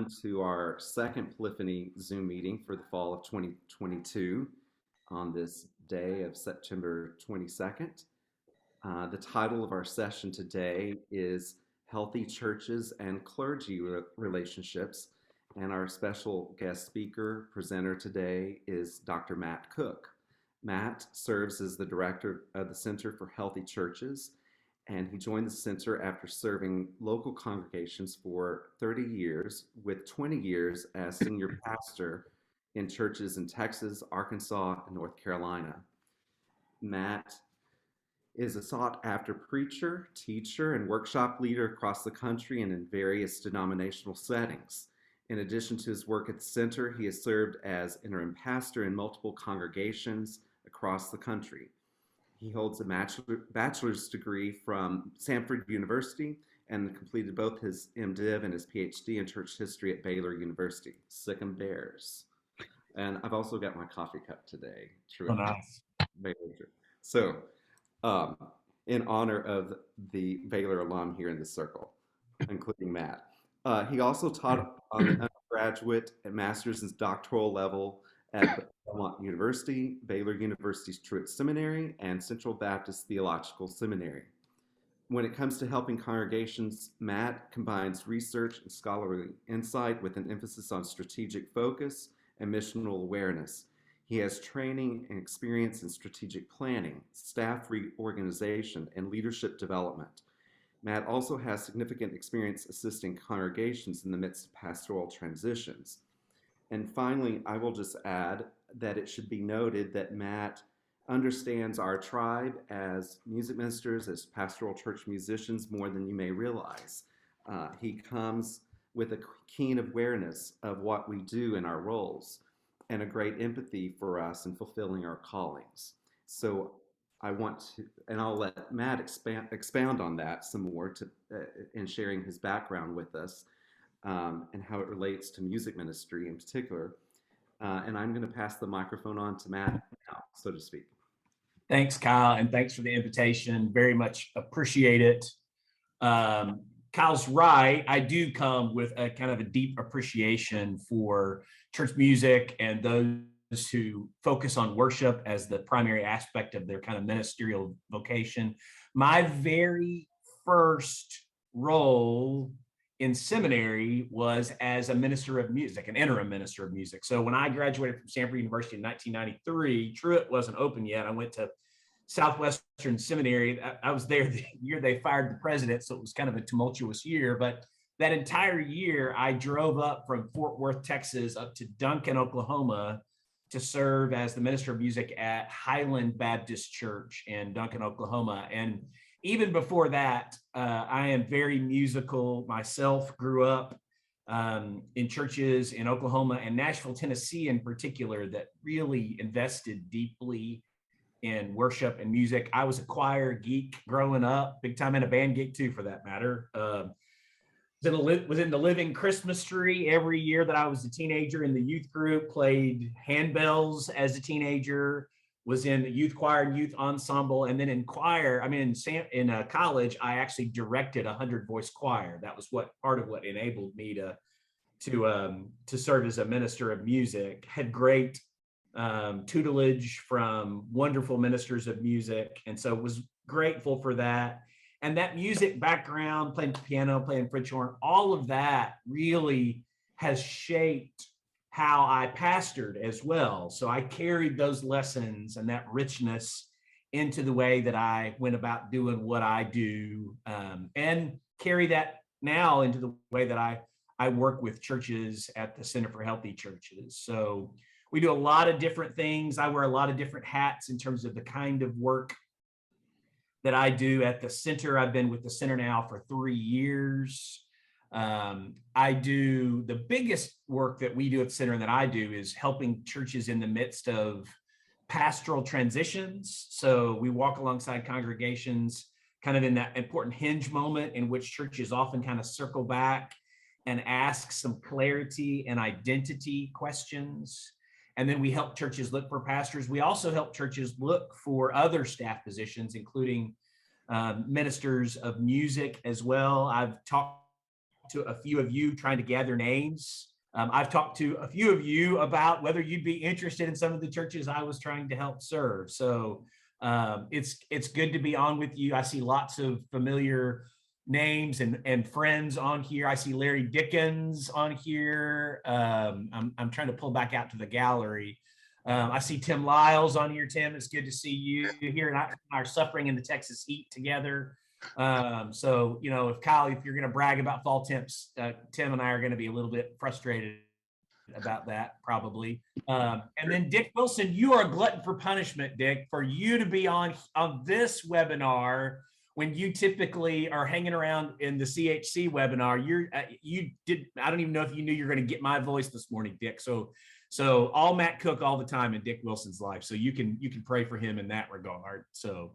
everyone to our second Polyphony Zoom meeting for the fall of 2022 on this day of September 22nd. The title of our session today is Healthy Churches and Clergy Relationships, and our special guest speaker presenter today is Dr. Matt Cook. Matt serves as the director of the Center for Healthy Churches, and he joined the center after serving local congregations for 30 years, with 20 years as senior pastor in churches in Texas, Arkansas, and North Carolina. Matt is a sought-after preacher, teacher, and workshop leader across the country and in various denominational settings. In addition to his work at the center, he has served as interim pastor in multiple congregations across the country. He holds a bachelor's degree from Samford University and completed both his MDiv and his PhD in church history at Baylor University. Sick 'em Bears. And I've also got my coffee cup today. True. Oh, nice. Baylor. So, in honor of the Baylor alum here in the circle, including Matt. He also taught on the undergraduate and master's and doctoral level at Belmont University, Baylor University's Truett Seminary, and Central Baptist Theological Seminary. When it comes to helping congregations, Matt combines research and scholarly insight with an emphasis on strategic focus and missional awareness. He has training and experience in strategic planning, staff reorganization, and leadership development. Matt also has significant experience assisting congregations in the midst of pastoral transitions. And finally, I will just add that it should be noted that Matt understands our tribe as music ministers, as pastoral church musicians, more than you may realize. He comes with a keen awareness of what we do in our roles and a great empathy for us in fulfilling our callings. So I want to, and I'll let Matt expound on that some more in sharing his background with us. And how it relates to music ministry in particular. And I'm going to pass the microphone on to Matt now, so to speak. Thanks, Kyle, and thanks for the invitation. Very much appreciate it. Kyle's right. I do come with a kind of a deep appreciation for church music and those who focus on worship as the primary aspect of their kind of ministerial vocation. My very first role in seminary was as a minister of music, an interim minister of music. So when I graduated from Samford University in 1993, Truett wasn't open yet. I went to Southwestern Seminary. I was there the year they fired the president, so it was kind of a tumultuous year. But that entire year, I drove up from Fort Worth, Texas, up to Duncan, Oklahoma, to serve as the minister of music at Highland Baptist Church in Duncan, Oklahoma. And even before that, I am very musical myself. Grew up in churches in Oklahoma and Nashville, Tennessee in particular, that really invested deeply in worship and music. I was a choir geek growing up, big time in a band geek too, for that matter. Was in the living Christmas tree every year that I was a teenager in the youth group, played handbells as a teenager, was in the youth choir and youth ensemble, and then in choir, in college, I actually directed 100-voice choir. That was part of what enabled me to serve as a minister of music. Had great tutelage from wonderful ministers of music, and so was grateful for that. And that music background, playing piano, playing French horn, all of that really has shaped how I pastored as well. So I carried those lessons and that richness into the way that I went about doing what I do, and carry that now into the way that I work with churches at the Center for Healthy Churches. So we do a lot of different things. I wear a lot of different hats in terms of the kind of work that I do at the center. I've been with the center now for 3 years. I do the biggest work that we do at the center and that I do is helping churches in the midst of pastoral transitions. So we walk alongside congregations kind of in that important hinge moment in which churches often kind of circle back and ask some clarity and identity questions. And then we help churches look for pastors. We also help churches look for other staff positions, including ministers of music as well. I've talked to a few of you trying to gather names. I've talked to a few of you about whether you'd be interested in some of the churches I was trying to help serve. So it's good to be on with you. I see lots of familiar names and friends on here. I see Larry Dickens on here. I'm trying to pull back out to the gallery. I see Tim Lyles on here. Tim, it's good to see you here, and our suffering in the Texas heat together. So, you know, if Kyle, if you're going to brag about fall temps, Tim and I are going to be a little bit frustrated about that probably. And then Dick Wilson, you are a glutton for punishment, Dick, for you to be on this webinar when you typically are hanging around in the CHC webinar. I don't even know if you knew you were going to get my voice this morning, Dick. So all Matt Cook all the time in Dick Wilson's life. So you can pray for him in that regard. So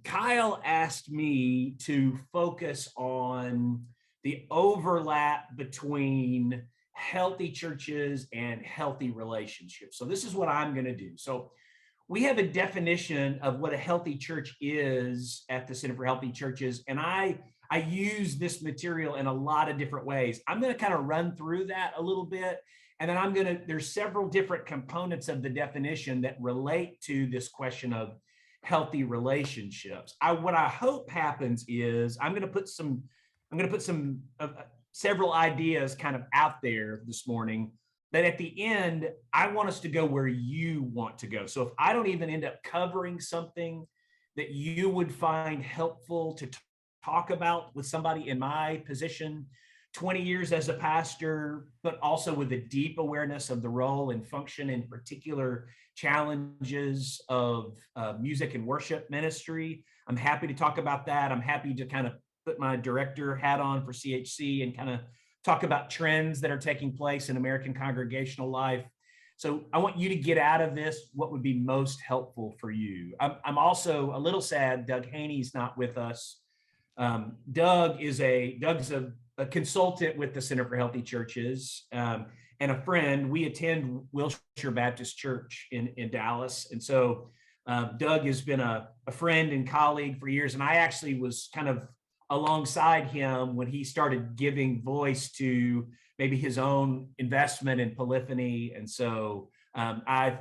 Kyle asked me to focus on the overlap between healthy churches and healthy relationships. So this is what I'm going to do. So we have a definition of what a healthy church is at the Center for Healthy Churches, and I use this material in a lot of different ways. I'm going to kind of run through that a little bit, and then there's several different components of the definition that relate to this question of healthy relationships. What I hope happens is I'm going to put some several ideas kind of out there this morning that at the end, I want us to go where you want to go. So if I don't even end up covering something that you would find helpful to talk about with somebody in my position, 20 years as a pastor, but also with a deep awareness of the role and function and particular challenges of music and worship ministry, I'm happy to talk about that. I'm happy to kind of put my director hat on for CHC and kind of talk about trends that are taking place in American congregational life. So I want you to get out of this what would be most helpful for you. I'm also a little sad Doug Haney's not with us. Doug's a consultant with the Center for Healthy Churches and a friend. We attend Wilshire Baptist Church in Dallas. And so Doug has been a friend and colleague for years. And I actually was kind of alongside him when he started giving voice to maybe his own investment in Polyphony. And so I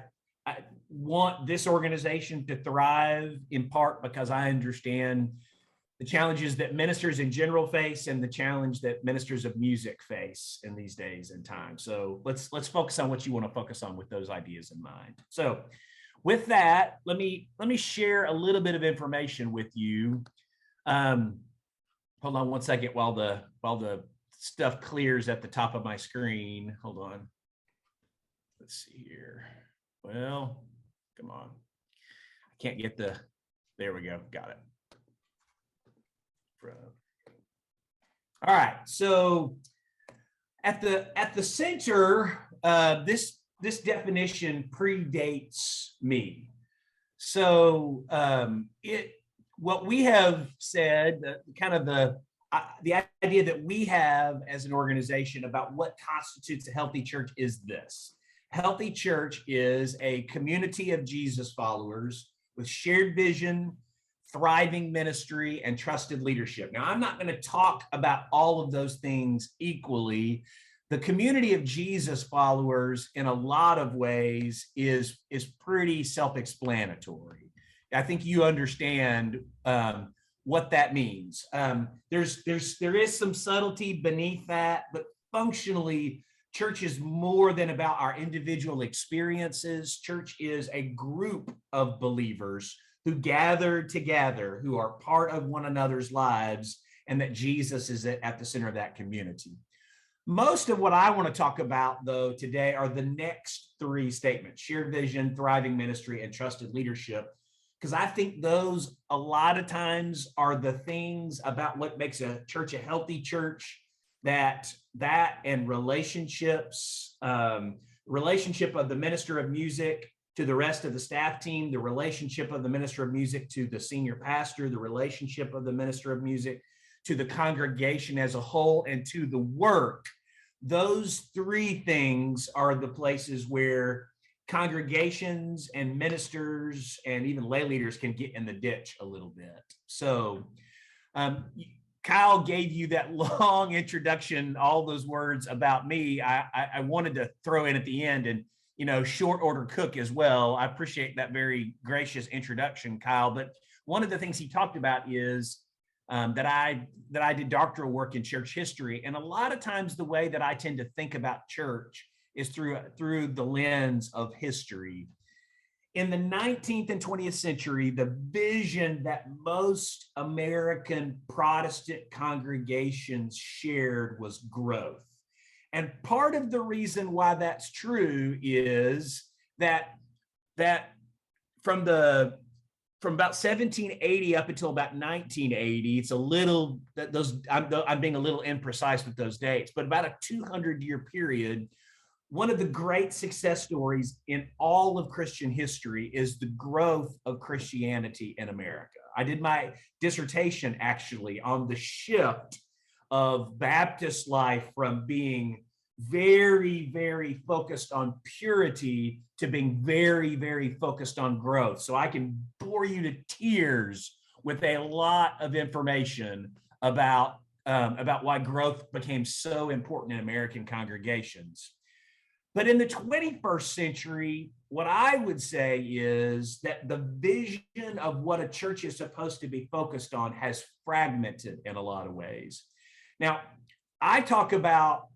want this organization to thrive in part because I understand the challenges that ministers in general face and the challenge that ministers of music face in these days and times. So let's focus on what you want to focus on with those ideas in mind. So with that, let me share a little bit of information with you. Hold on one second while the stuff clears at the top of my screen. Hold on. Let's see here. Well, come on. I can't get there we go. Got it. All right. So at the center, this definition predates me. So what we have said, kind of the idea that we have as an organization about what constitutes a healthy church is this. Healthy church is a community of Jesus followers with shared vision, thriving ministry, and trusted leadership. Now, I'm not going to talk about all of those things equally. The community of Jesus followers, in a lot of ways, is pretty self-explanatory. I think you understand what that means. There is some subtlety beneath that, but functionally, church is more than about our individual experiences. Church is a group of believers who gather together, who are part of one another's lives, and that Jesus is at the center of that community. Most of what I want to talk about, though, today are the next three statements: shared vision, thriving ministry, and trusted leadership. Because I think those a lot of times are the things about what makes a church a healthy church, that and relationships, relationship of the minister of music to the rest of the staff team, the relationship of the minister of music to the senior pastor, the relationship of the minister of music to the congregation as a whole, and to the work. Those three things are the places where congregations and ministers and even lay leaders can get in the ditch a little bit. So Kyle gave you that long introduction, all those words about me. I wanted to throw in at the end and, short order cook as well. I appreciate that very gracious introduction, Kyle. But one of the things he talked about is that I did doctoral work in church history, and a lot of times the way that I tend to think about church is through the lens of history. In the 19th and 20th century, the vision that most American Protestant congregations shared was growth. And part of the reason why that's true is that from about 1780 up until about 1980, it's a little I'm being a little imprecise with those dates, but about a 200-year period. One of the great success stories in all of Christian history is the growth of Christianity in America. I did my dissertation actually on the shift of Baptist life from being very, very focused on purity to being very, very focused on growth. So I can bore you to tears with a lot of information about why growth became so important in American congregations. But in the 21st century, what I would say is that the vision of what a church is supposed to be focused on has fragmented in a lot of ways. Now, I talk about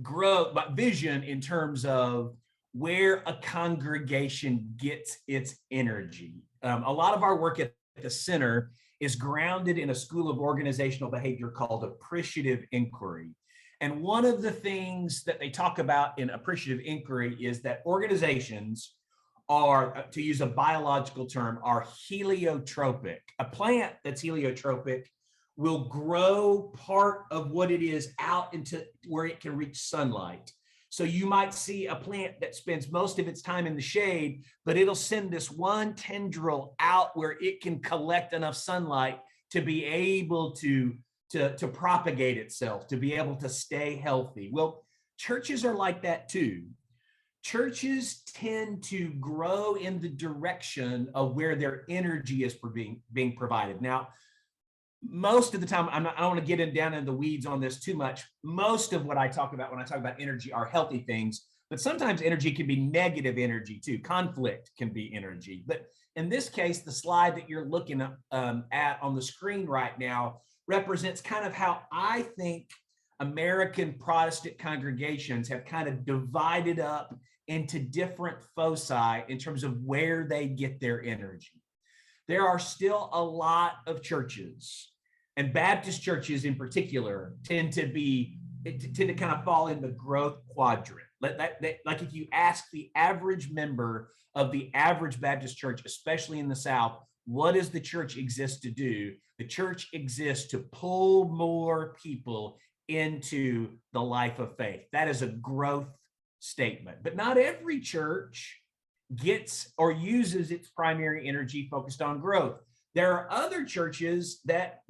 growth, but vision in terms of where a congregation gets its energy. A lot of our work at the center is grounded in a school of organizational behavior called appreciative inquiry. And one of the things that they talk about in appreciative inquiry is that organizations are, to use a biological term, are heliotropic. A plant that's heliotropic will grow part of what it is out into where it can reach sunlight. So you might see a plant that spends most of its time in the shade, but it'll send this one tendril out where it can collect enough sunlight to be able to propagate itself, to be able to stay healthy. Well, churches are like that too. Churches tend to grow in the direction of where their energy is being provided. Now, most of the time, I don't want to get down in the weeds on this too much. Most of what I talk about when I talk about energy are healthy things, but sometimes energy can be negative energy too. Conflict can be energy. But in this case, the slide that you're looking at on the screen right now represents kind of how I think American Protestant congregations have kind of divided up into different foci in terms of where they get their energy. There are still a lot of churches, and Baptist churches in particular tend to kind of fall in the growth quadrant. Like if you ask the average member of the average Baptist church, especially in the South, what does the church exist to do? The church exists to pull more people into the life of faith. That is a growth statement. But not every church gets or uses its primary energy focused on growth. There are other churches that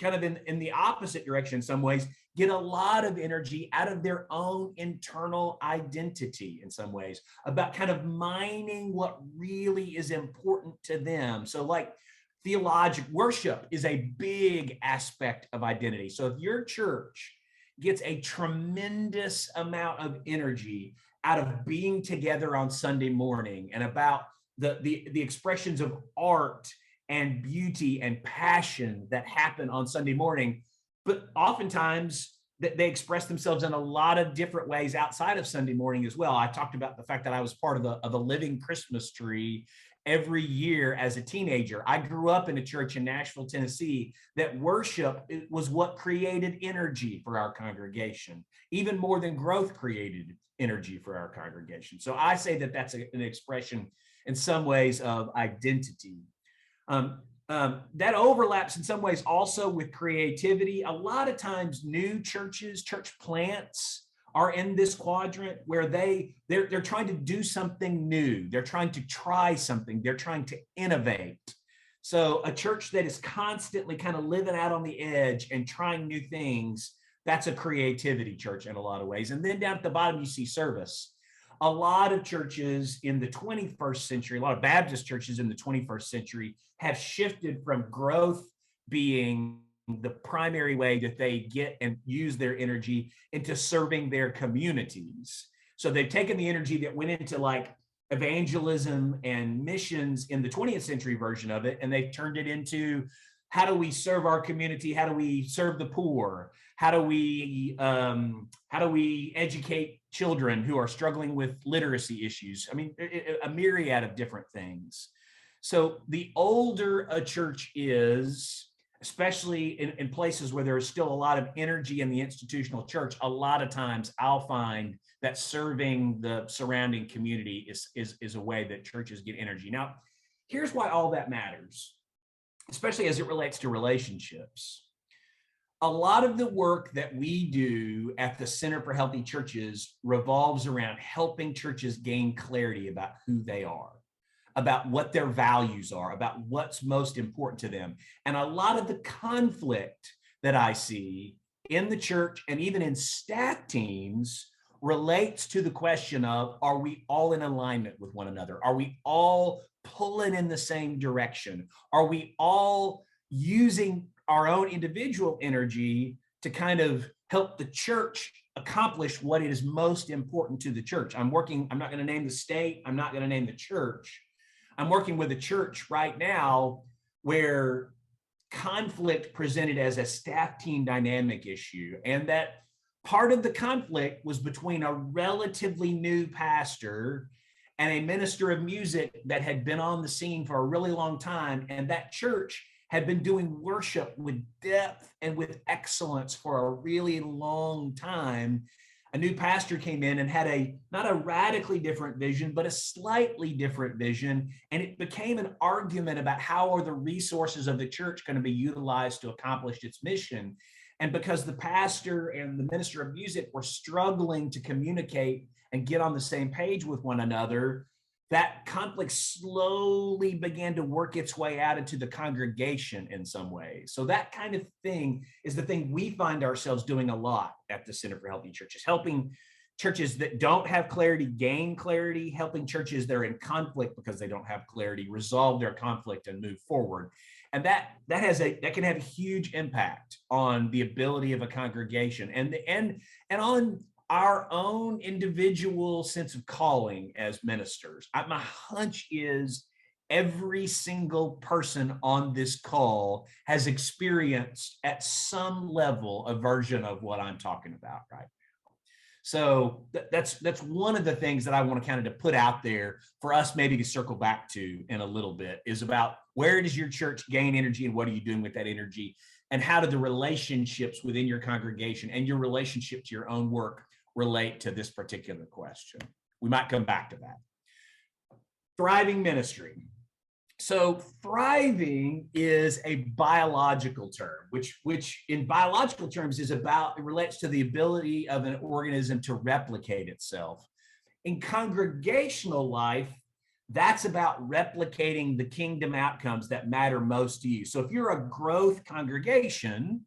kind of in the opposite direction in some ways get a lot of energy out of their own internal identity in some ways, about kind of mining what really is important to them. So like theologic worship is a big aspect of identity. So if your church gets a tremendous amount of energy out of being together on Sunday morning and about the expressions of art and beauty and passion that happen on Sunday morning, but oftentimes they express themselves in a lot of different ways outside of Sunday morning as well. I talked about the fact that I was part of a living Christmas tree every year as a teenager. I grew up in a church in Nashville, Tennessee, that worship was what created energy for our congregation, even more than growth created energy for our congregation. So I say that that's an expression in some ways of identity. That overlaps in some ways also with creativity. A lot of times new churches, church plants are in this quadrant where they're trying to do something new. They're trying to try something. They're trying to innovate. So a church that is constantly kind of living out on the edge and trying new things, that's a creativity church in a lot of ways. And then down at the bottom, you see service. A lot of churches in the 21st century, a lot of Baptist churches in the 21st century have shifted from growth being the primary way that they get and use their energy into serving their communities. So they've taken the energy that went into like evangelism and missions in the 20th century version of it, and they've turned it into how do we serve our community? How do we serve the poor? How do we educate children who are struggling with literacy issues? I mean, a myriad of different things. So the older a church is, especially in places where there's still a lot of energy in the institutional church, a lot of times I'll find that serving the surrounding community is a way that churches get energy. Now, here's why all that matters, especially as it relates to relationships. A lot of the work that we do at the Center for Healthy Churches revolves around helping churches gain clarity about who they are, about what their values are, about what's most important to them. And a lot of the conflict that I see in the church and even in staff teams relates to the question of, are we all in alignment with one another? Are we all pulling in the same direction? Are we all using our own individual energy to kind of help the church accomplish what is most important to the church? I'm not going to name the state, I'm not going to name the church. I'm working with a church right now where conflict presented as a staff team dynamic issue, and that part of the conflict was between a relatively new pastor and a minister of music that had been on the scene for a really long time, and that church had been doing worship with depth and with excellence for a really long time. A new pastor came in and had not a radically different vision, but a slightly different vision. And it became an argument about how are the resources of the church going to be utilized to accomplish its mission. And because the pastor and the minister of music were struggling to communicate and get on the same page with one another, that conflict slowly began to work its way out into the congregation in some ways. So that kind of thing is the thing we find ourselves doing a lot at the Center for Healthy Churches, helping churches that don't have clarity gain clarity, helping churches that are in conflict because they don't have clarity resolve their conflict and move forward. And that can have a huge impact on the ability of a congregation and on our own individual sense of calling as ministers. My hunch is every single person on this call has experienced at some level a version of what I'm talking about right now. So that's one of the things that I want to kind of to put out there for us maybe to circle back to in a little bit is about where does your church gain energy and what are you doing with that energy? And how do the relationships within your congregation and your relationship to your own work relate to this particular question? We might come back to that. Thriving ministry. So thriving is a biological term, which in biological terms it relates to the ability of an organism to replicate itself. In congregational life, that's about replicating the kingdom outcomes that matter most to you. So if you're a growth congregation,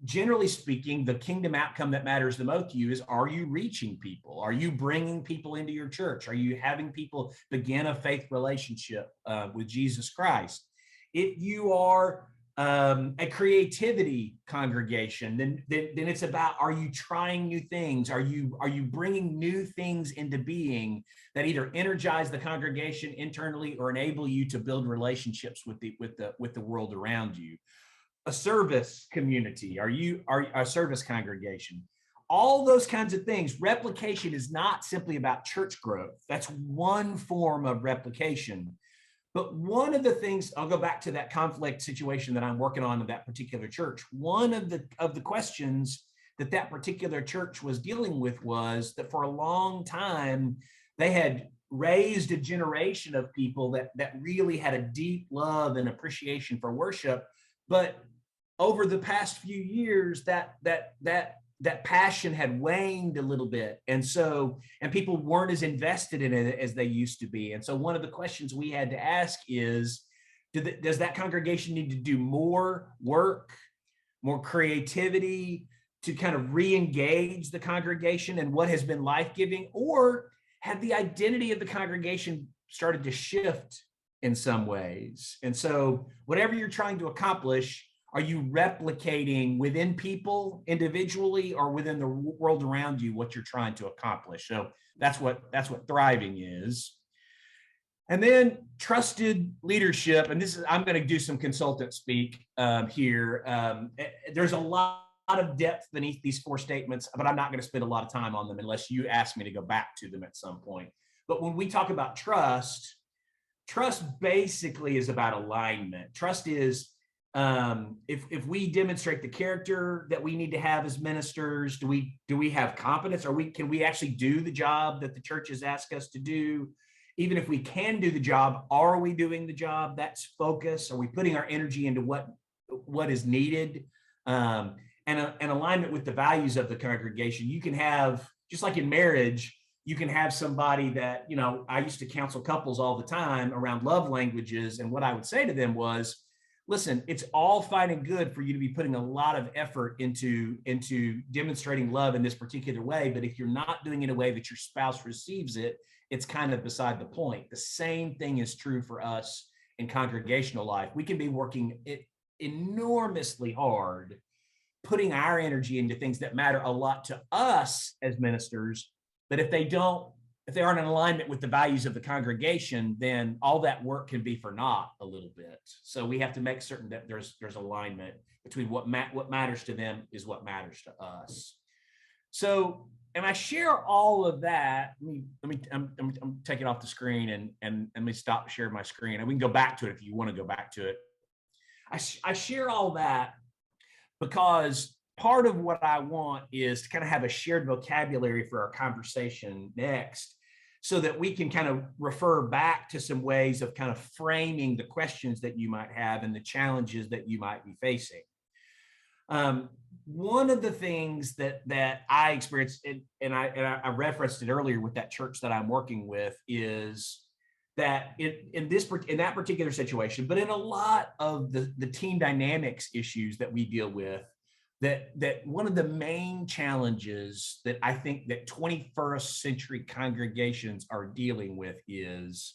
generally speaking, the kingdom outcome that matters the most to you is, are you reaching people? Are you bringing people into your church? Are you having people begin a faith relationship with Jesus Christ? If you are a creativity congregation, then it's about, are you trying new things? Are you bringing new things into being that either energize the congregation internally or enable you to build relationships with the world around you? A service community? Are you a service congregation? All those kinds of things. Replication is not simply about church growth. That's one form of replication. But one of the things, I'll go back to that conflict situation that I'm working on in that particular church. One of the questions that particular church was dealing with was that for a long time, they had raised a generation of people that really had a deep love and appreciation for worship. But over the past few years, that passion had waned a little bit. And people weren't as invested in it as they used to be. And so one of the questions we had to ask is, does that congregation need to do more work, more creativity to kind of re-engage the congregation and what has been life-giving? Or had the identity of the congregation started to shift in some ways? And so whatever you're trying to accomplish, are you replicating within people individually or within the world around you what you're trying to accomplish? So that's what thriving is. And then trusted leadership, and this is, I'm going to do some consultant speak here. There's a lot of depth beneath these four statements, but I'm not going to spend a lot of time on them unless you ask me to go back to them at some point. But when we talk about trust basically is about alignment. Trust is if we demonstrate the character that we need to have as ministers, do we have competence? Can we actually do the job that the church has asked us to do? Even if we can do the job, are we doing the job? That's focus. Are we putting our energy into what is needed? And alignment with the values of the congregation. You can have, just like in marriage, you can have somebody that, I used to counsel couples all the time around love languages. And what I would say to them was, listen, it's all fine and good for you to be putting a lot of effort into demonstrating love in this particular way. But if you're not doing it in a way that your spouse receives it, it's kind of beside the point. The same thing is true for us in congregational life. We can be working enormously hard, putting our energy into things that matter a lot to us as ministers. But if they aren't in alignment with the values of the congregation, then all that work can be for naught a little bit. So we have to make certain that there's alignment between what matters to them is what matters to us. So, and I share all of that. I'm taking off the screen and let me stop sharing my screen. And we can go back to it if you want to go back to it. I share all that because part of what I want is to kind of have a shared vocabulary for our conversation next, so that we can kind of refer back to some ways of kind of framing the questions that you might have and the challenges that you might be facing. One of the things that I experienced, and I referenced it earlier with that church that I'm working with, is that in that particular situation, but in a lot of the team dynamics issues that we deal with, that one of the main challenges that I think that 21st century congregations are dealing with is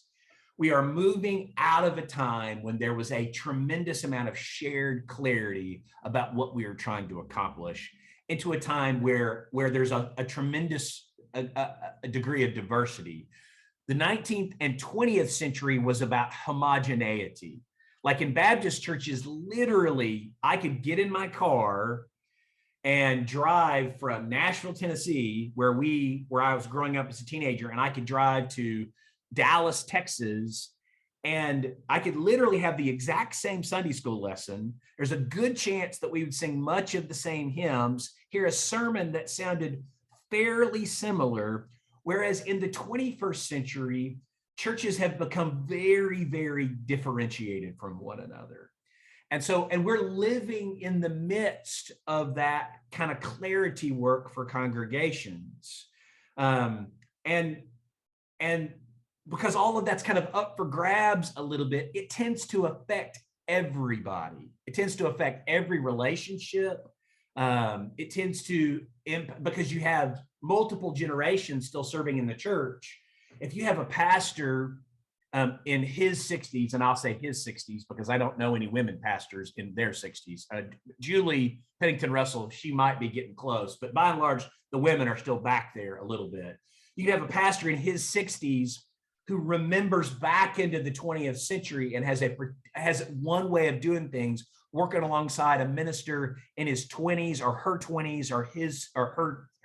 we are moving out of a time when there was a tremendous amount of shared clarity about what we are trying to accomplish into a time where there's a tremendous degree of diversity. The 19th and 20th century was about homogeneity. Like in Baptist churches, literally, I could get in my car and drive from Nashville, Tennessee, where I was growing up as a teenager, and I could drive to Dallas, Texas, and I could literally have the exact same Sunday school lesson. There's a good chance that we would sing much of the same hymns, hear a sermon that sounded fairly similar, whereas in the 21st century, churches have become very, very differentiated from one another. And we're living in the midst of that kind of clarity work for congregations. And because all of that's kind of up for grabs a little bit, it tends to affect everybody. It tends to affect every relationship. It tends to, because you have multiple generations still serving in the church. If you have a pastor in his 60s, and I'll say his 60s because I don't know any women pastors in their 60s. Julie Pennington Russell, she might be getting close, but by and large, the women are still back there a little bit. You can have a pastor in his 60s who remembers back into the 20th century and has one way of doing things, working alongside a minister in his 20s or her 20s or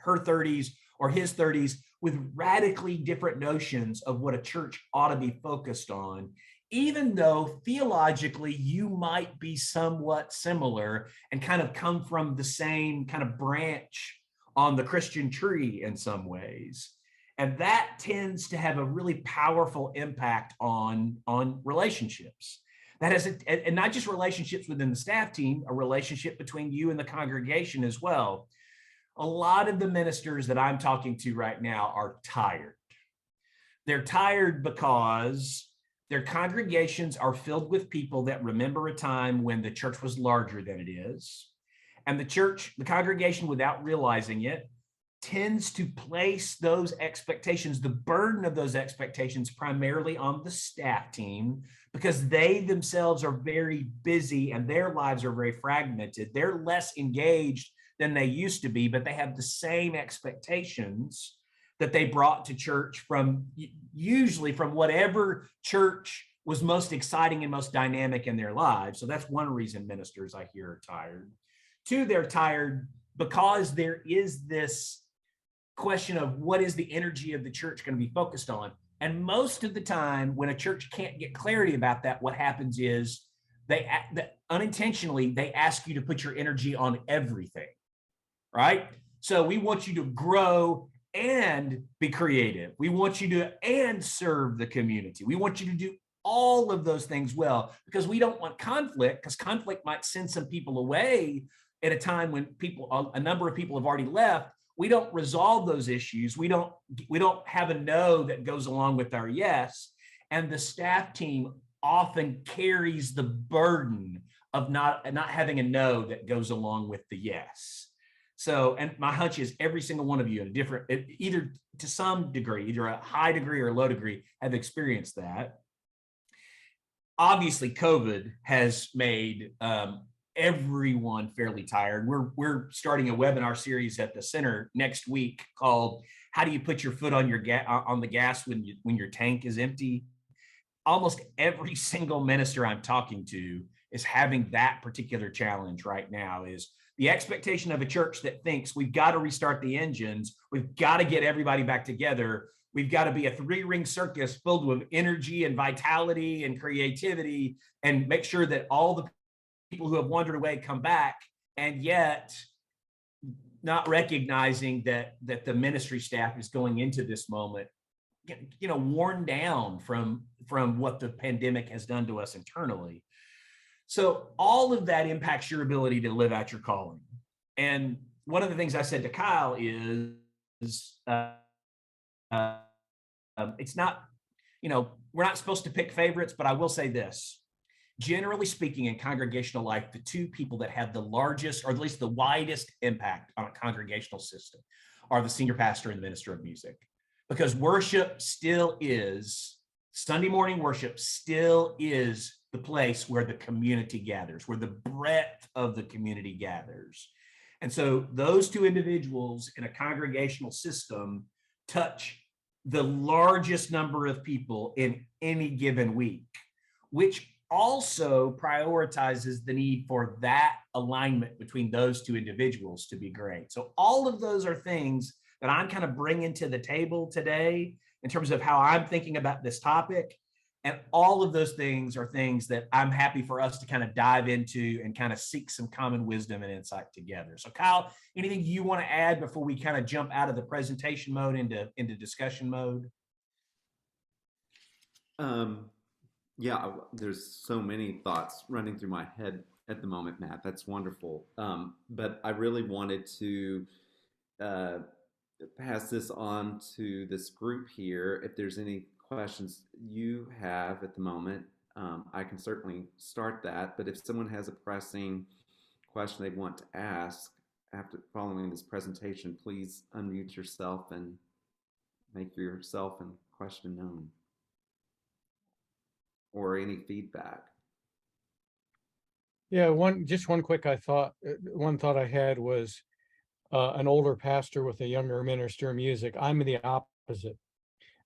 her 30s or his 30s, with radically different notions of what a church ought to be focused on, even though theologically you might be somewhat similar and kind of come from the same kind of branch on the Christian tree in some ways. And that tends to have a really powerful impact on relationships. That has, and not just relationships within the staff team, a relationship between you and the congregation as well. A lot of the ministers that I'm talking to right now are tired. They're tired because their congregations are filled with people that remember a time when the church was larger than it is. And the congregation, without realizing it, tends to place those expectations, the burden of those expectations, primarily on the staff team, because they themselves are very busy and their lives are very fragmented. They're less engaged than they used to be, but they have the same expectations that they brought to church from, usually from whatever church was most exciting and most dynamic in their lives. So that's one reason ministers, I hear, are tired. Two, they're tired because there is this question of what is the energy of the church going to be focused on. And most of the time, when a church can't get clarity about that, what happens is they unintentionally they ask you to put your energy on everything, right? So we want you to grow and be creative. We want you to and serve the community. We want you to do all of those things well, because we don't want conflict, because conflict might send some people away at a time when a number of people have already left. We don't resolve those issues. We don't have a no that goes along with our yes. And the staff team often carries the burden of not having a no that goes along with the yes. So, and my hunch is every single one of you in a different, either to some degree, either a high degree or a low degree, have experienced that. Obviously, COVID has made everyone fairly tired. We're starting a webinar series at the center next week called "How do you put your foot on your on the gas when your tank is empty?" Almost every single minister I'm talking to is having that particular challenge right now. Is the expectation of a church that thinks we've got to restart the engines, we've got to get everybody back together, we've got to be a three-ring circus filled with energy and vitality and creativity, and make sure that all the people who have wandered away come back, and yet not recognizing that the ministry staff is going into this moment, worn down from what the pandemic has done to us internally. So all of that impacts your ability to live out your calling. And one of the things I said to Kyle is it's not, we're not supposed to pick favorites, but I will say this. Generally speaking, in congregational life, the two people that have the largest, or at least the widest impact on a congregational system are the senior pastor and the minister of music. Because worship still is, Sunday morning worship still is the place where the community gathers, where the breadth of the community gathers. And so those two individuals in a congregational system touch the largest number of people in any given week, which also prioritizes the need for that alignment between those two individuals to be great. So all of those are things that I'm kind of bringing to the table today in terms of how I'm thinking about this topic. And all of those things are things that I'm happy for us to kind of dive into and kind of seek some common wisdom and insight together. So Kyle, anything you want to add before we kind of jump out of the presentation mode into discussion mode? Yeah, there's so many thoughts running through my head at the moment, Matt. That's wonderful. But I really wanted to pass this on to this group here. If there's any questions you have at the moment, I can certainly start that. But if someone has a pressing question they want to ask after following this presentation, please unmute yourself and make yourself and question known, or any feedback. Yeah, one quick one thought I had was an older pastor with a younger minister of music. I'm the opposite.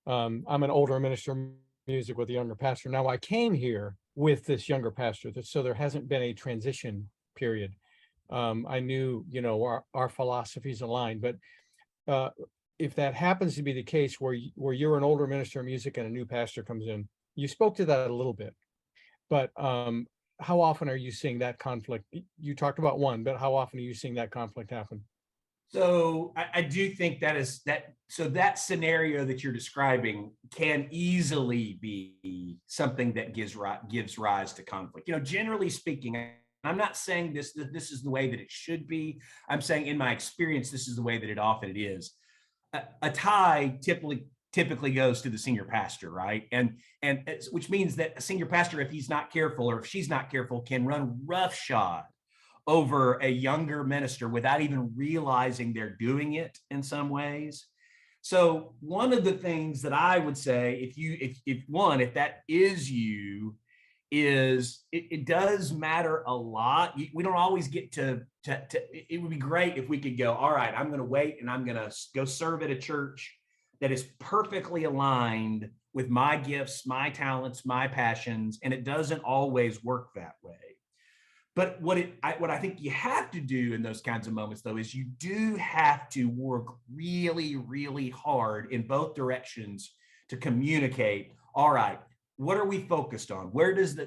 I'm an older minister of music with a younger pastor. Now I came here with this younger pastor, so there hasn't been a transition period. I knew, our philosophies aligned, but if that happens to be the case where you're an older minister of music and a new pastor comes in, you spoke to that a little bit, but how often are you seeing that conflict? You talked about one, but how often are you seeing that conflict happen? So I do think so that scenario that you're describing can easily be something that gives rise to conflict. Generally speaking, I'm not saying this is the way that it should be. I'm saying in my experience, this is the way that it often is. A tie typically goes to the senior pastor, right? And which means that a senior pastor, if he's not careful or if she's not careful, can run roughshod over a younger minister without even realizing they're doing it in some ways. So one of the things that I would say, if that is you, is it does matter a lot. We don't always get to it would be great if we could go, all right, I'm going to wait and I'm going to go serve at a church that is perfectly aligned with my gifts, my talents, my passions. And it doesn't always work that way. But what I think you have to do in those kinds of moments, though, is you do have to work really, really hard in both directions to communicate. All right, what are we focused on? Where does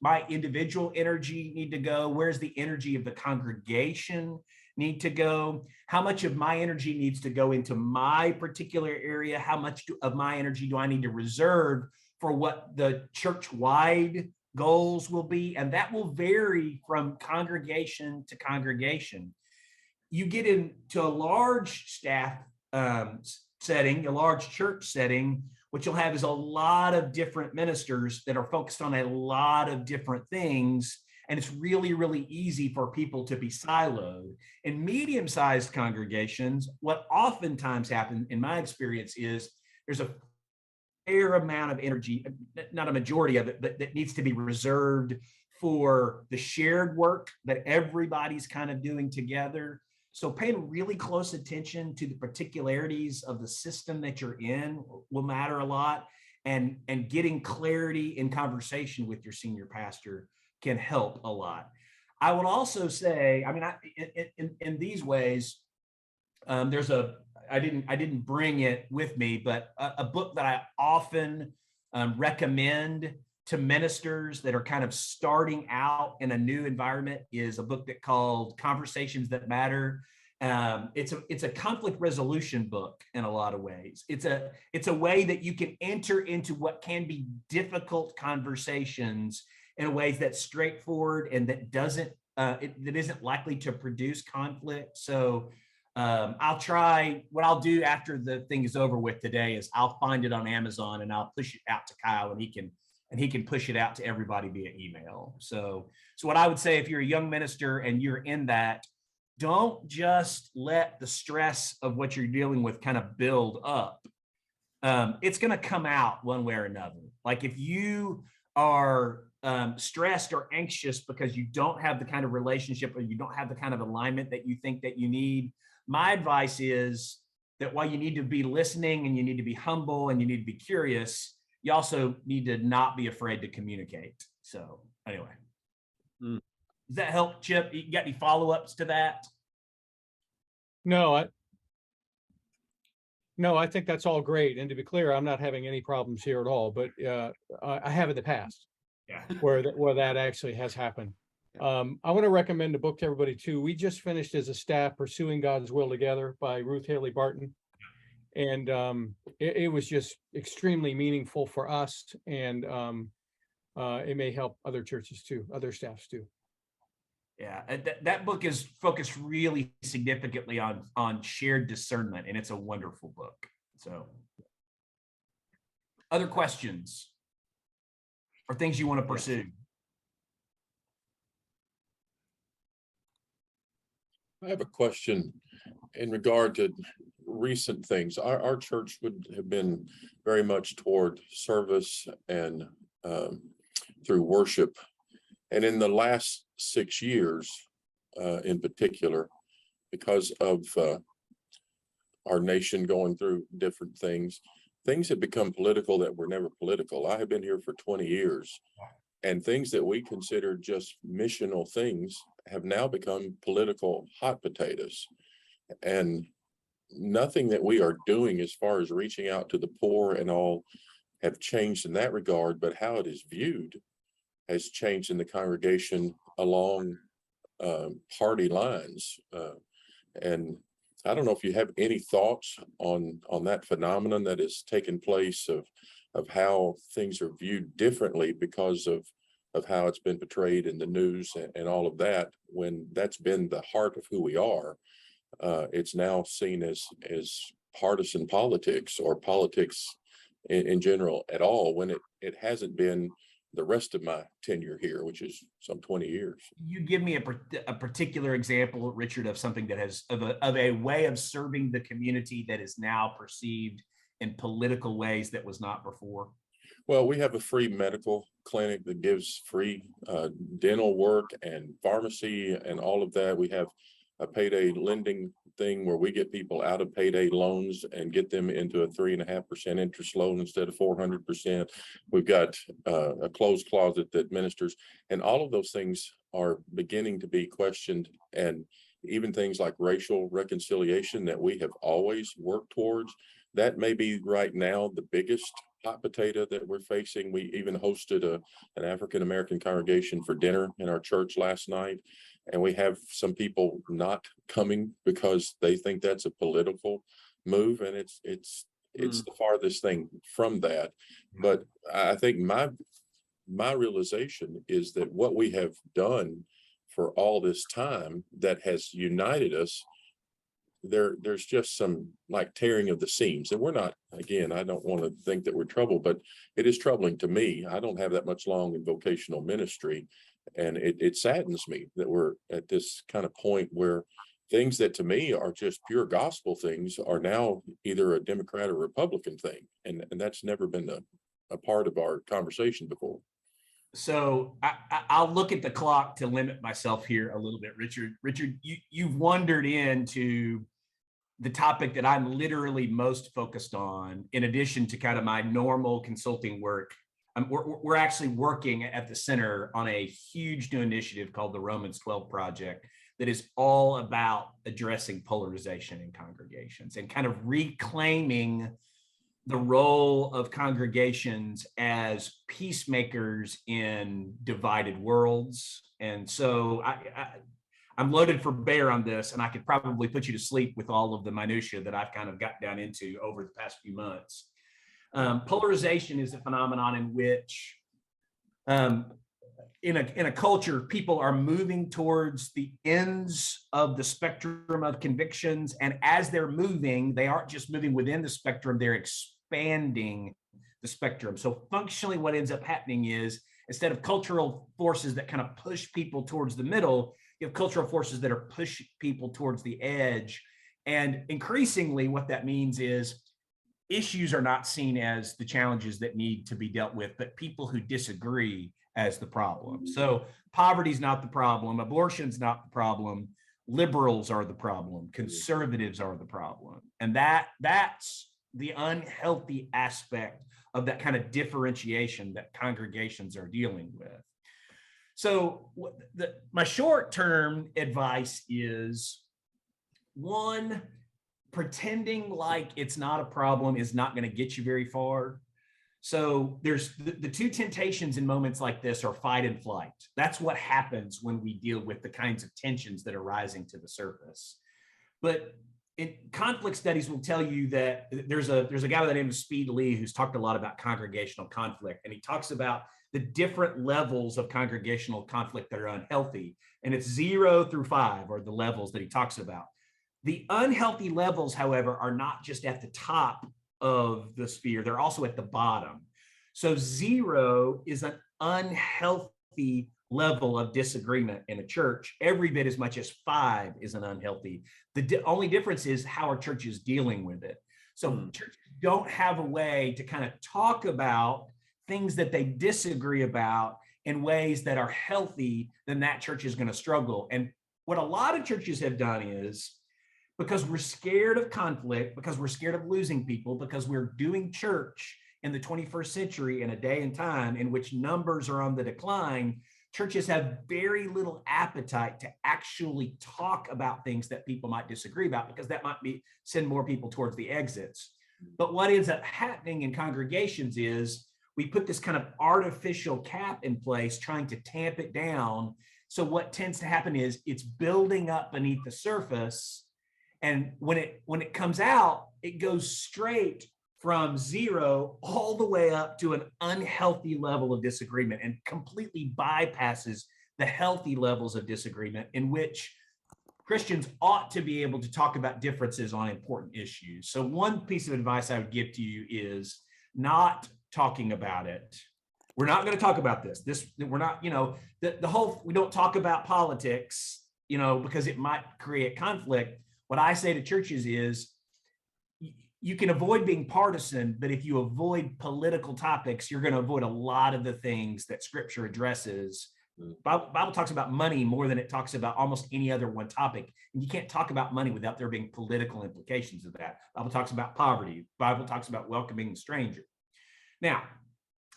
my individual energy need to go? Where's the energy of the congregation need to go? How much of my energy needs to go into my particular area? How much of my energy do I need to reserve for what the church-wide goals will be? And that will vary from congregation to congregation. You get into a large staff setting, a large church setting, what you'll have is a lot of different ministers that are focused on a lot of different things. And it's really, really easy for people to be siloed. In medium-sized congregations, what oftentimes happens, in my experience, is there's a fair amount of energy, not a majority of it, but that needs to be reserved for the shared work that everybody's kind of doing together. So paying really close attention to the particularities of the system that you're in will matter a lot. And getting clarity in conversation with your senior pastor can help a lot. I would also say, I mean, in these ways, I didn't bring it with me, but a book that I often recommend to ministers that are kind of starting out in a new environment is a book called Conversations That Matter. It's a conflict resolution book in a lot of ways. It's a way that you can enter into what can be difficult conversations in ways that's straightforward and that that isn't likely to produce conflict. So what I'll do after the thing is over with today is I'll find it on Amazon and I'll push it out to Kyle, and he can push it out to everybody via email. So what I would say, if you're a young minister and you're in that, don't just let the stress of what you're dealing with kind of build up. It's going to come out one way or another. Like if you are stressed or anxious because you don't have the kind of relationship or you don't have the kind of alignment that you think that you need, my advice is that while you need to be listening and you need to be humble and you need to be curious, you also need to not be afraid to communicate. So anyway, does that help, Chip? You got any follow-ups to that? No, I think that's all great. And to be clear, I'm not having any problems here at all, but I have in the past where that actually has happened. I want to recommend a book to everybody too. We just finished as a staff Pursuing God's Will Together by Ruth Haley Barton. And it was just extremely meaningful for us. And it may help other churches too, other staffs too. Yeah, that book is focused really significantly on shared discernment, and it's a wonderful book. So, other questions or things you want to pursue? I have a question in regard to recent things. Our church would have been very much toward service and through worship. And in the last 6 years, in particular, because of our nation going through different things have become political that were never political. I have been here for 20 years, and things that we considered just missional things have now become political hot potatoes. And nothing that we are doing as far as reaching out to the poor and all have changed in that regard, but how it is viewed has changed in the congregation along party lines. And I don't know if you have any thoughts on that phenomenon that has taken place of how things are viewed differently because of how it's been portrayed in the news and all of that, when that's been the heart of who we are. It's now seen as partisan politics or politics in general at all, when it hasn't been the rest of my tenure here, which is some 20 years. You give me a particular example, Richard, of something that has of a way of serving the community that is now perceived in political ways that was not before. Well, we have a free medical clinic that gives free dental work and pharmacy and all of that. We have a payday lending thing where we get people out of payday loans and get them into a 3.5% interest loan instead of 400%. We've got a closed closet that ministers, and all of those things are beginning to be questioned. And even things like racial reconciliation that we have always worked towards, that may be right now the biggest hot potato that we're facing. We even hosted an African-American congregation for dinner in our church last night. And we have some people not coming because they think that's a political move. And it's the farthest thing from that. But I think my realization is that what we have done for all this time that has united us, there's just some like tearing of the seams. And we're not, again, I don't want to think that we're troubled, but it is troubling to me. I don't have that much long in vocational ministry. And it saddens me that we're at this kind of point where things that to me are just pure gospel things are now either a Democrat or Republican thing. And that's never been a part of our conversation before. So I'll look at the clock to limit myself here a little bit, Richard. Richard, you've wandered into the topic that I'm literally most focused on, in addition to kind of my normal consulting work. We're actually working at the center on a huge new initiative called the Romans 12 Project that is all about addressing polarization in congregations and kind of reclaiming the role of congregations as peacemakers in divided worlds. And so I'm loaded for bear on this, and I could probably put you to sleep with all of the minutia that I've kind of got down into over the past few months. Polarization is a phenomenon in which in a culture, people are moving towards the ends of the spectrum of convictions. And as they're moving, they aren't just moving within the spectrum, they're expanding the spectrum. So functionally, what ends up happening is instead of cultural forces that kind of push people towards the middle, you have cultural forces that are pushing people towards the edge. And increasingly, what that means is issues are not seen as the challenges that need to be dealt with, but people who disagree as the problem. So poverty is not the problem, abortion's not the problem, liberals are the problem, conservatives are the problem. And that's the unhealthy aspect of that kind of differentiation that congregations are dealing with. So my short-term advice is, one, pretending like it's not a problem is not going to get you very far. So there's the two temptations in moments like this are fight and flight. That's what happens when we deal with the kinds of tensions that are rising to the surface. But conflict studies will tell you that there's a guy by the name of Speed Lee who's talked a lot about congregational conflict, and he talks about the different levels of congregational conflict that are unhealthy, and it's 0 through 5 are the levels that he talks about. The unhealthy levels, however, are not just at the top of the sphere, they're also at the bottom. So 0 is an unhealthy level of disagreement in a church, every bit as much as 5 is an unhealthy. The only difference is how our church is dealing with it. So churches don't have a way to kind of talk about things that they disagree about in ways that are healthy, then that church is going to struggle. And what a lot of churches have done is, because we're scared of conflict, because we're scared of losing people, because we're doing church in the 21st century in a day and time in which numbers are on the decline, churches have very little appetite to actually talk about things that people might disagree about, because that might send more people towards the exits. But what ends up happening in congregations is we put this kind of artificial cap in place, trying to tamp it down. So what tends to happen is it's building up beneath the surface. And when it comes out, it goes straight from 0 all the way up to an unhealthy level of disagreement and completely bypasses the healthy levels of disagreement in which Christians ought to be able to talk about differences on important issues. So one piece of advice I would give to you is not talking about it, we're not going to talk about this. We're not, the whole, we don't talk about politics, because it might create conflict. What I say to churches is you can avoid being partisan, but if you avoid political topics, you're going to avoid a lot of the things that scripture addresses. Bible talks about money more than it talks about almost any other one topic. And you can't talk about money without there being political implications of that. Bible talks about poverty. Bible talks about welcoming the stranger. Now,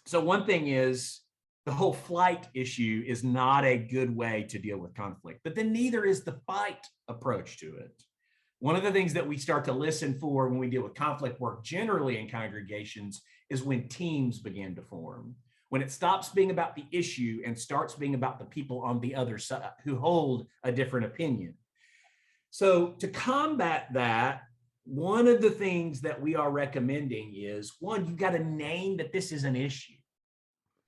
so one thing is the whole flight issue is not a good way to deal with conflict, but then neither is the fight approach to it. One of the things that we start to listen for when we deal with conflict work generally in congregations is when teams begin to form, when it stops being about the issue and starts being about the people on the other side who hold a different opinion. So to combat that, one of the things that we are recommending is, one, you've got to name that this is an issue.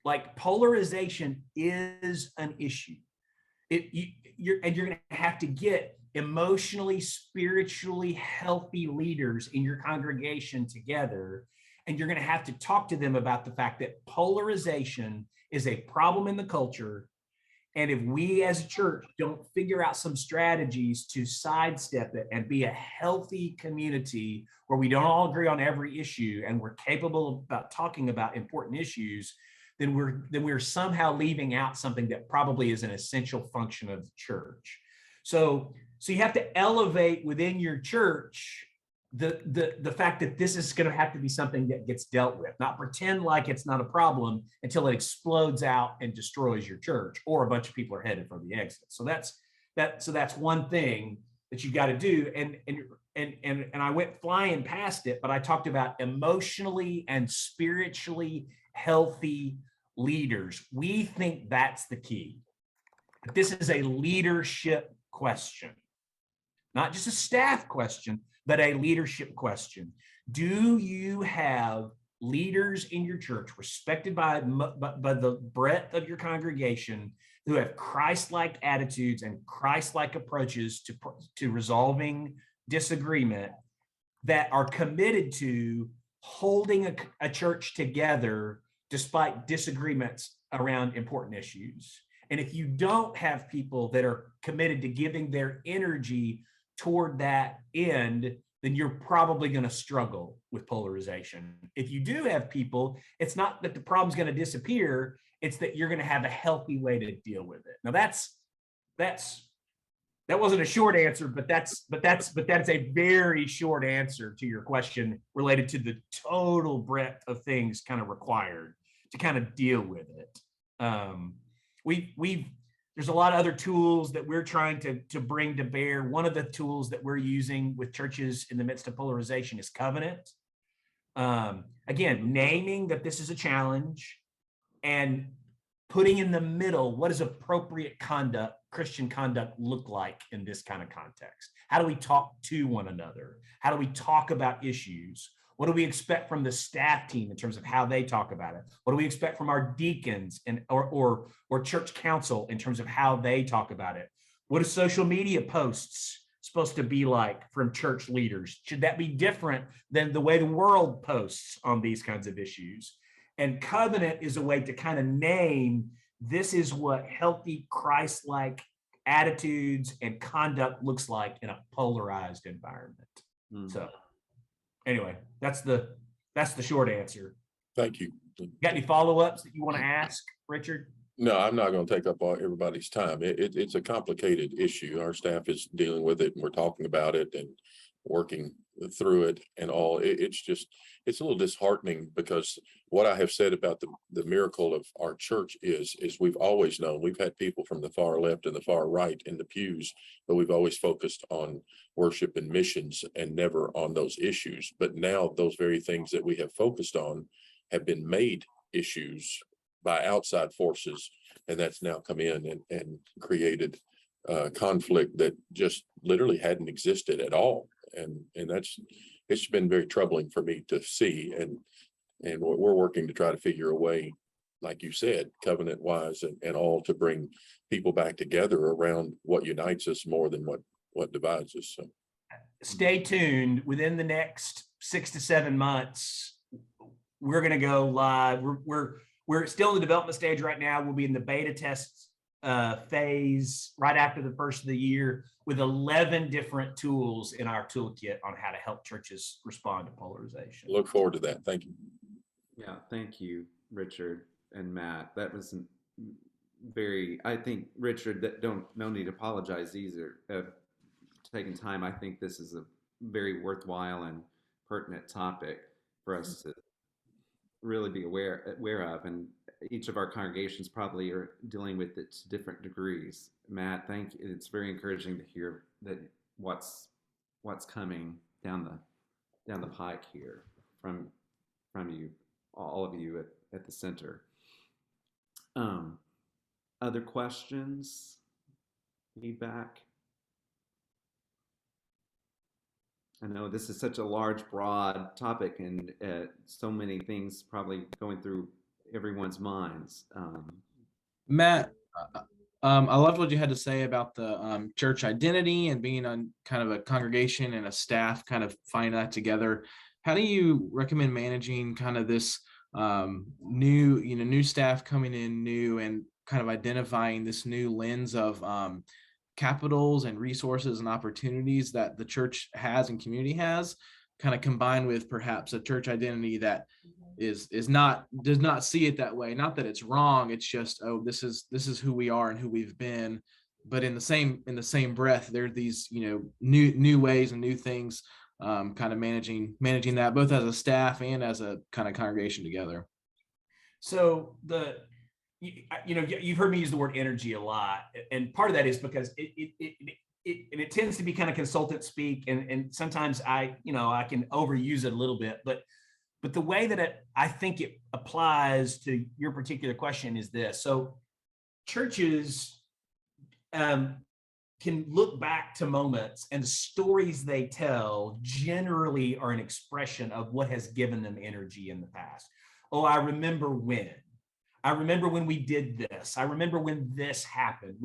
Like polarization is an issue. You're going to have to get emotionally, spiritually healthy leaders in your congregation together. And you're going to have to talk to them about the fact that polarization is a problem in the culture. And if we as a church don't figure out some strategies to sidestep it and be a healthy community where we don't all agree on every issue and we're capable about talking about important issues, then we're somehow leaving out something that probably is an essential function of the church. So you have to elevate within your church the fact that this is going to have to be something that gets dealt with, not pretend like it's not a problem until it explodes out and destroys your church or a bunch of people are headed for the exit. So that's one thing that you got to do. And I went flying past it, but I talked about emotionally and spiritually healthy leaders. We think that's the key. But this is a leadership question, not just a staff question, but a leadership question. Do you have leaders in your church respected by the breadth of your congregation who have Christ-like attitudes and Christ-like approaches to resolving disagreement, that are committed to holding a church together despite disagreements around important issues? And if you don't have people that are committed to giving their energy toward that end, then you're probably going to struggle with polarization. If you do have people, it's not that the problem's going to disappear, it's that you're going to have a healthy way to deal with it. Now that wasn't a short answer, but that's a very short answer to your question related to the total breadth of things kind of required to kind of deal with it. There's a lot of other tools that we're trying to bring to bear. One of the tools that we're using with churches in the midst of polarization is covenant. Again, naming that this is a challenge and putting in the middle, what does appropriate conduct, Christian conduct, look like in this kind of context? How do we talk to one another? How do we talk about issues? What do we expect from the staff team in terms of how they talk about it? What do we expect from our deacons or church council in terms of how they talk about it? What are social media posts supposed to be like from church leaders? Should that be different than the way the world posts on these kinds of issues? And covenant is a way to kind of name, this is what healthy Christ-like attitudes and conduct looks like in a polarized environment. So anyway, that's the short answer. Thank you. Got any follow-ups that you want to ask, Richard? No, I'm not going to take up all everybody's time. It's a complicated issue. Our staff is dealing with it and we're talking about it and working through it and all. It's a little disheartening because what I have said about the miracle of our church is we've always known, we've had people from the far left and the far right in the pews, but we've always focused on worship and missions and never on those issues. But now those very things that we have focused on have been made issues by outside forces, and that's now come in and created conflict that just literally hadn't existed at all. And it's been very troubling for me to see, and we're working to try to figure a way, like you said, covenant wise and all, to bring people back together around what unites us more than what divides us. So stay tuned. Within the next 6 to 7 months, we're going to go live. We're still in the development stage right now. We'll be in the beta test phase right after the first of the year with 11 different tools in our toolkit on how to help churches respond to polarization. Look forward to that. Thank you. Yeah, thank you, Richard and Matt. That was very, I think, Richard, that no need to apologize either. Taking time, I think this is a very worthwhile and pertinent topic for us to really be aware of, and each of our congregations probably are dealing with it to different degrees. Matt, thank you. It's very encouraging to hear that what's coming down the pike here from you, all of you at the center. Other questions? Feedback? I know this is such a large, broad topic, and so many things probably going through everyone's minds. Matt, I loved what you had to say about the church identity and being on kind of a congregation and a staff kind of find that together. How do you recommend managing kind of this new staff coming in new and kind of identifying this new lens of capitals and resources and opportunities that the church has and community has, kind of combined with perhaps a church identity that does not see it that way? Not that it's wrong, it's just, oh, this is who we are and who we've been. But in the same breath, there are these new ways and new things, kind of managing that both as a staff and as a kind of congregation together. So you've heard me use the word energy a lot, and part of that is because it tends to be kind of consultant speak, and sometimes I can overuse it a little bit, but the way that I think it applies to your particular question is this. So churches can look back to moments, and the stories they tell generally are an expression of what has given them energy in the past. Oh, I remember when we did this. I remember when this happened.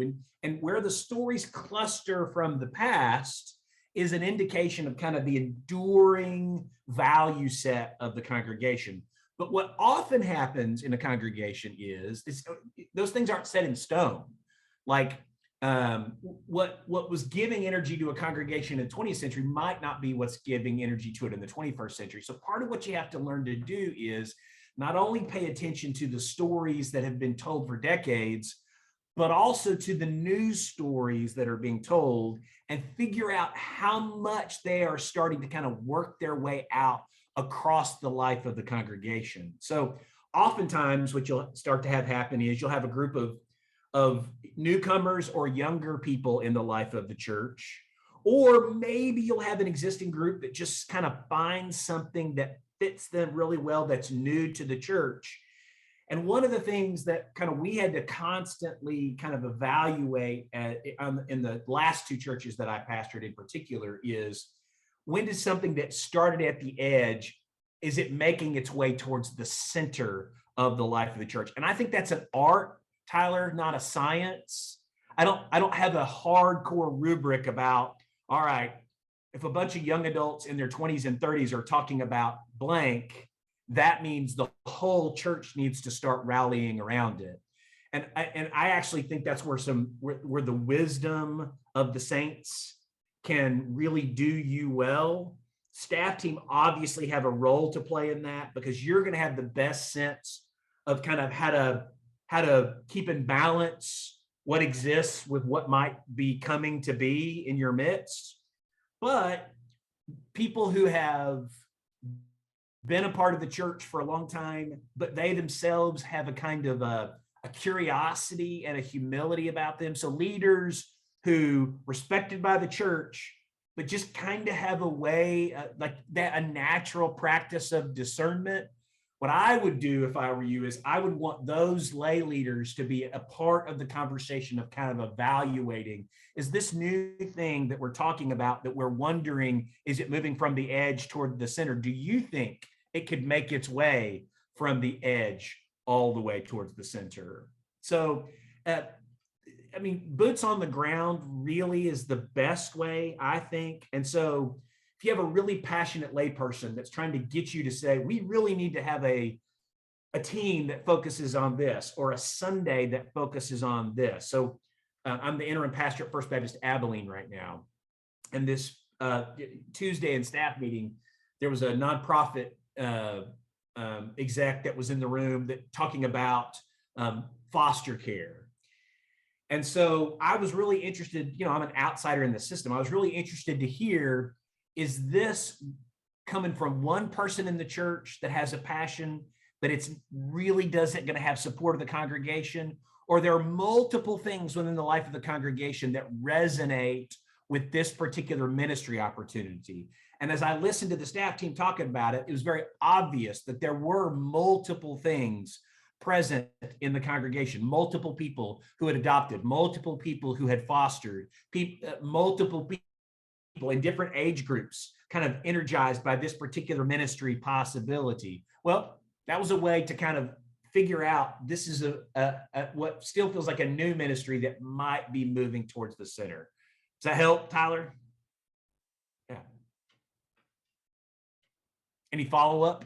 And where the stories cluster from the past is an indication of kind of the enduring value set of the congregation. But what often happens in a congregation is those things aren't set in stone. Like what was giving energy to a congregation in the 20th century might not be what's giving energy to it in the 21st century. So part of what you have to learn to do is not only pay attention to the stories that have been told for decades, but also to the news stories that are being told, and figure out how much they are starting to kind of work their way out across the life of the congregation. So oftentimes what you'll start to have happen is you'll have a group of newcomers or younger people in the life of the church, or maybe you'll have an existing group that just kind of finds something that fits them really well that's new to the church. And one of the things that kind of we had to constantly kind of evaluate in the last two churches that I pastored in particular is, when did something that started at the edge, is it making its way towards the center of the life of the church? And I think that's an art, Tyler, not a science. I don't have a hardcore rubric about, all right, if a bunch of young adults in their 20s and 30s are talking about blank, that means the whole church needs to start rallying around it. And I actually think that's where the wisdom of the saints can really do you well. Staff team obviously have a role to play in that, because you're going to have the best sense of kind of how to keep in balance what exists with what might be coming to be in your midst. But people who have been a part of the church for a long time, but they themselves have a kind of a curiosity and a humility about them. So leaders who respected by the church, but just kind of have a way like that, a natural practice of discernment. What I would do if I were you is I would want those lay leaders to be a part of the conversation of kind of evaluating, is this new thing that we're talking about, that we're wondering, is it moving from the edge toward the center? Do you think it could make its way from the edge all the way towards the center? So, I mean, boots on the ground really is the best way, I think. And so if you have a really passionate layperson that's trying to get you to say, we really need to have a a team that focuses on this, or a Sunday that focuses on this. So I'm the interim pastor at First Baptist Abilene right now. And this Tuesday in staff meeting, there was a nonprofit exec that was in the room that talking about foster care. And so I was really interested, you know, I'm an outsider in the system. I was really interested to hear, is this coming from one person in the church that has a passion, but it's really doesn't going to have support of the congregation? Or there are multiple things within the life of the congregation that resonate with this particular ministry opportunity. And as I listened to the staff team talking about it, it was very obvious that there were multiple things present in the congregation, multiple people who had adopted, multiple people who had fostered, multiple people in different age groups kind of energized by this particular ministry possibility. Well, that was a way to kind of figure out this is a what still feels like a new ministry that might be moving towards the center. Does that help, Tyler? Yeah. Any follow-up?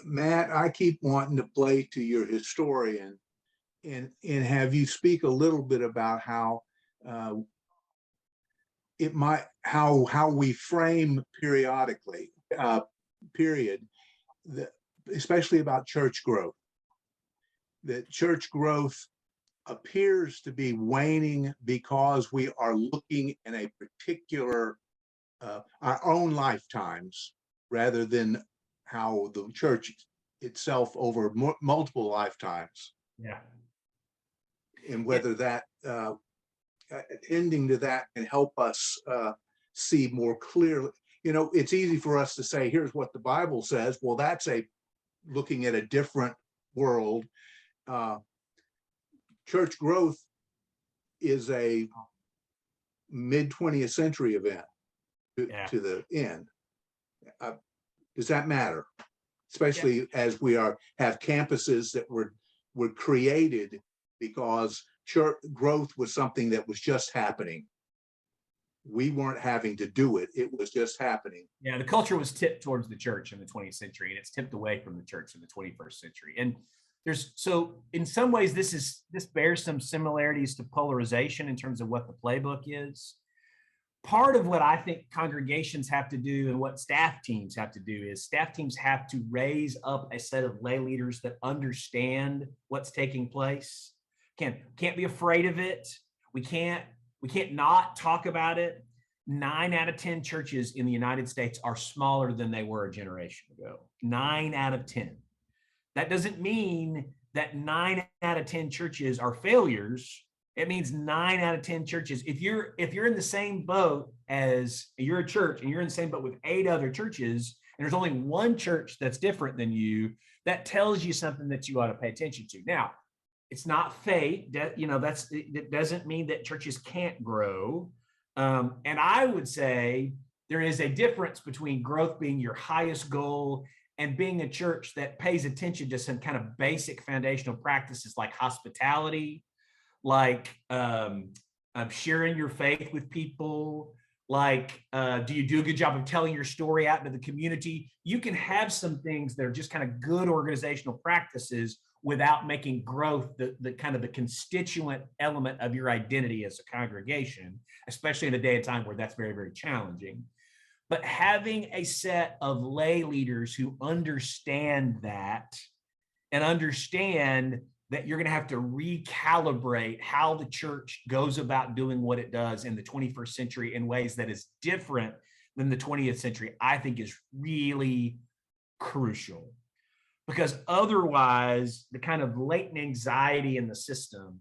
Matt, I keep wanting to play to your historian and have you speak a little bit about how it might, how we frame periodically, especially about church growth. That church growth appears to be waning because we are looking in a particular, our own lifetimes, rather than how the church itself over multiple lifetimes. Yeah. And whether that attending to that can help us see more clearly. You know, it's easy for us to say, here's what the Bible says. Well, that's looking at a different world. Church growth is a mid-20th century event to the end. Does that matter? Especially as we have campuses that were created because church growth was something that was just happening. We weren't having to do it. It was just happening. Yeah, the culture was tipped towards the church in the 20th century, and it's tipped away from the church in the 21st century. And so in some ways, this bears some similarities to polarization in terms of what the playbook is. Part of what I think congregations have to do and what staff teams have to do is staff teams have to raise up a set of lay leaders that understand what's taking place. Can't be afraid of it. We can't not talk about it. 9 out of 10 churches in the United States are smaller than they were a generation ago. 9 out of 10. That doesn't mean that 9 out of 10 churches are failures. It means 9 out of 10 churches. If you're in the same boat as you're a church and you're in the same boat with 8 other churches, and there's only one church that's different than you, that tells you something that you ought to pay attention to. Now, it's not fate. It doesn't mean that churches can't grow. And I would say there is a difference between growth being your highest goal and being a church that pays attention to some kind of basic foundational practices like hospitality, like sharing your faith with people, like do you do a good job of telling your story out into the community? You can have some things that are just kind of good organizational practices without making growth the kind of the constituent element of your identity as a congregation, especially in a day and time where that's very, very challenging. But having a set of lay leaders who understand that and understand that you're going to have to recalibrate how the church goes about doing what it does in the 21st century in ways that is different than the 20th century, I think is really crucial. Because otherwise, the kind of latent anxiety in the system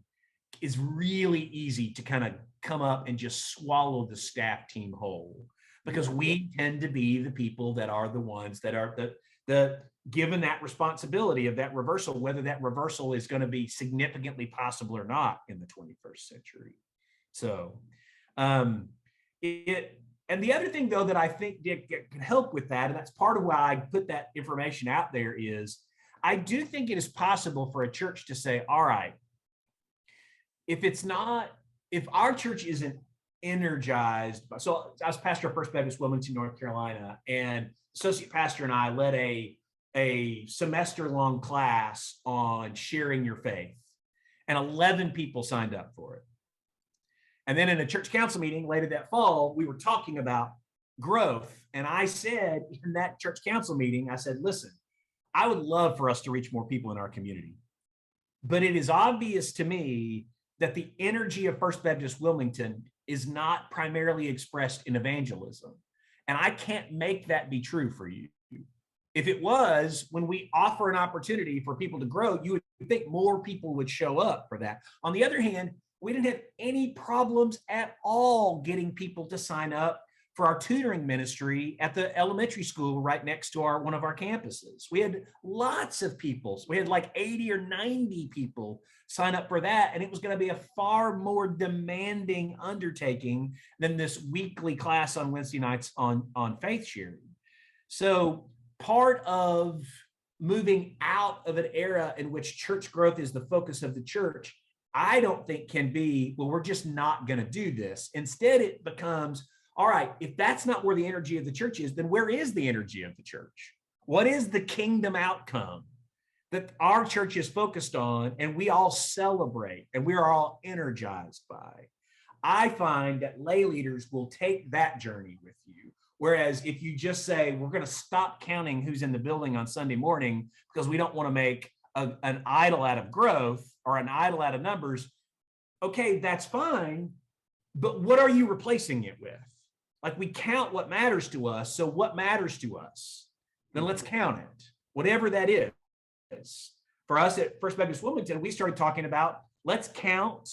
is really easy to kind of come up and just swallow the staff team whole. Because we tend to be the people that are the ones that are the given that responsibility of that reversal, whether that reversal is going to be significantly possible or not in the 21st century. So and the other thing, though, that I think can help with that, and that's part of why I put that information out there, is I do think it is possible for a church to say, all right, if our church isn't energized. So I was pastor of First Baptist Wilmington, North Carolina, and associate pastor and I led a semester-long class on sharing your faith, and 11 people signed up for it. And then in a church council meeting later that fall, we were talking about growth. And I said in that church council meeting, I said, listen, I would love for us to reach more people in our community. But it is obvious to me that the energy of First Baptist Wilmington is not primarily expressed in evangelism. And I can't make that be true for you. If it was, when we offer an opportunity for people to grow, you would think more people would show up for that. On the other hand, we didn't have any problems at all getting people to sign up for our tutoring ministry at the elementary school right next to one of our campuses. We had lots of people. We had like 80 or 90 people sign up for that. And it was going to be a far more demanding undertaking than this weekly class on Wednesday nights on faith sharing. So part of moving out of an era in which church growth is the focus of the church, I don't think can be, well, we're just not going to do this. Instead, it becomes, all right, if that's not where the energy of the church is, then where is the energy of the church? What is the kingdom outcome that our church is focused on and we all celebrate and we are all energized by? I find that lay leaders will take that journey with you. Whereas if you just say, we're going to stop counting who's in the building on Sunday morning because we don't want to make an idol out of growth or an idol out of numbers, okay, that's fine. But what are you replacing it with? Like, we count what matters to us. So what matters to us? Then let's count it, whatever that is. For us at First Baptist Wilmington, we started talking about, let's count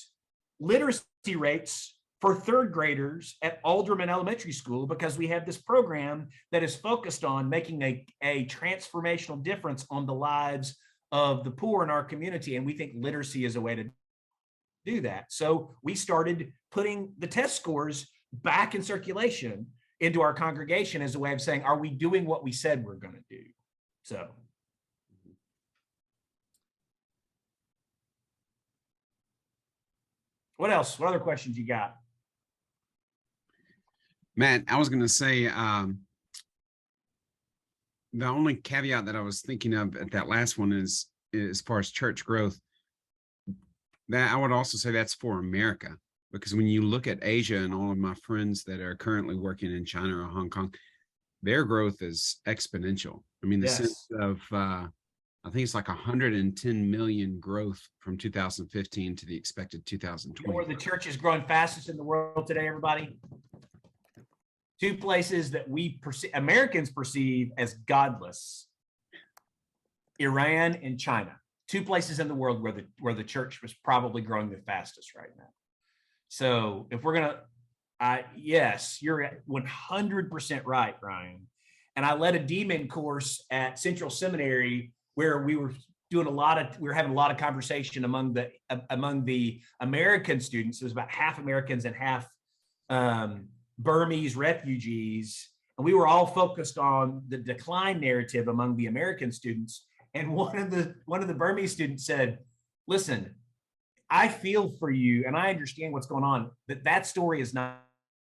literacy rates for third graders at Alderman Elementary School, because we have this program that is focused on making a transformational difference on the lives of the poor in our community. And we think literacy is a way to do that. So we started putting the test scores back in circulation into our congregation as a way of saying, are we doing what we said we're going to do? So. What else? What other questions you got? Matt, I was going to say, the only caveat that I was thinking of at that last one is as far as church growth, that I would also say that's for America, because when you look at Asia and all of my friends that are currently working in China or Hong Kong, their growth is exponential. I mean, the sense of, I think it's like 110 million growth from 2015 to the expected 2020. You know where the church is growing fastest in the world today, everybody? Two places that Americans perceive as godless: Iran and China. Two places in the world where the church was probably growing the fastest right now. So if we're gonna, yes, you're 100% right, Ryan. And I led a demon course at Central Seminary where we were having a lot of conversation among the American students. It was about half Americans and half Burmese refugees, and we were all focused on the decline narrative among the American students. And one of the Burmese students said, listen, I feel for you and I understand what's going on, but that story is not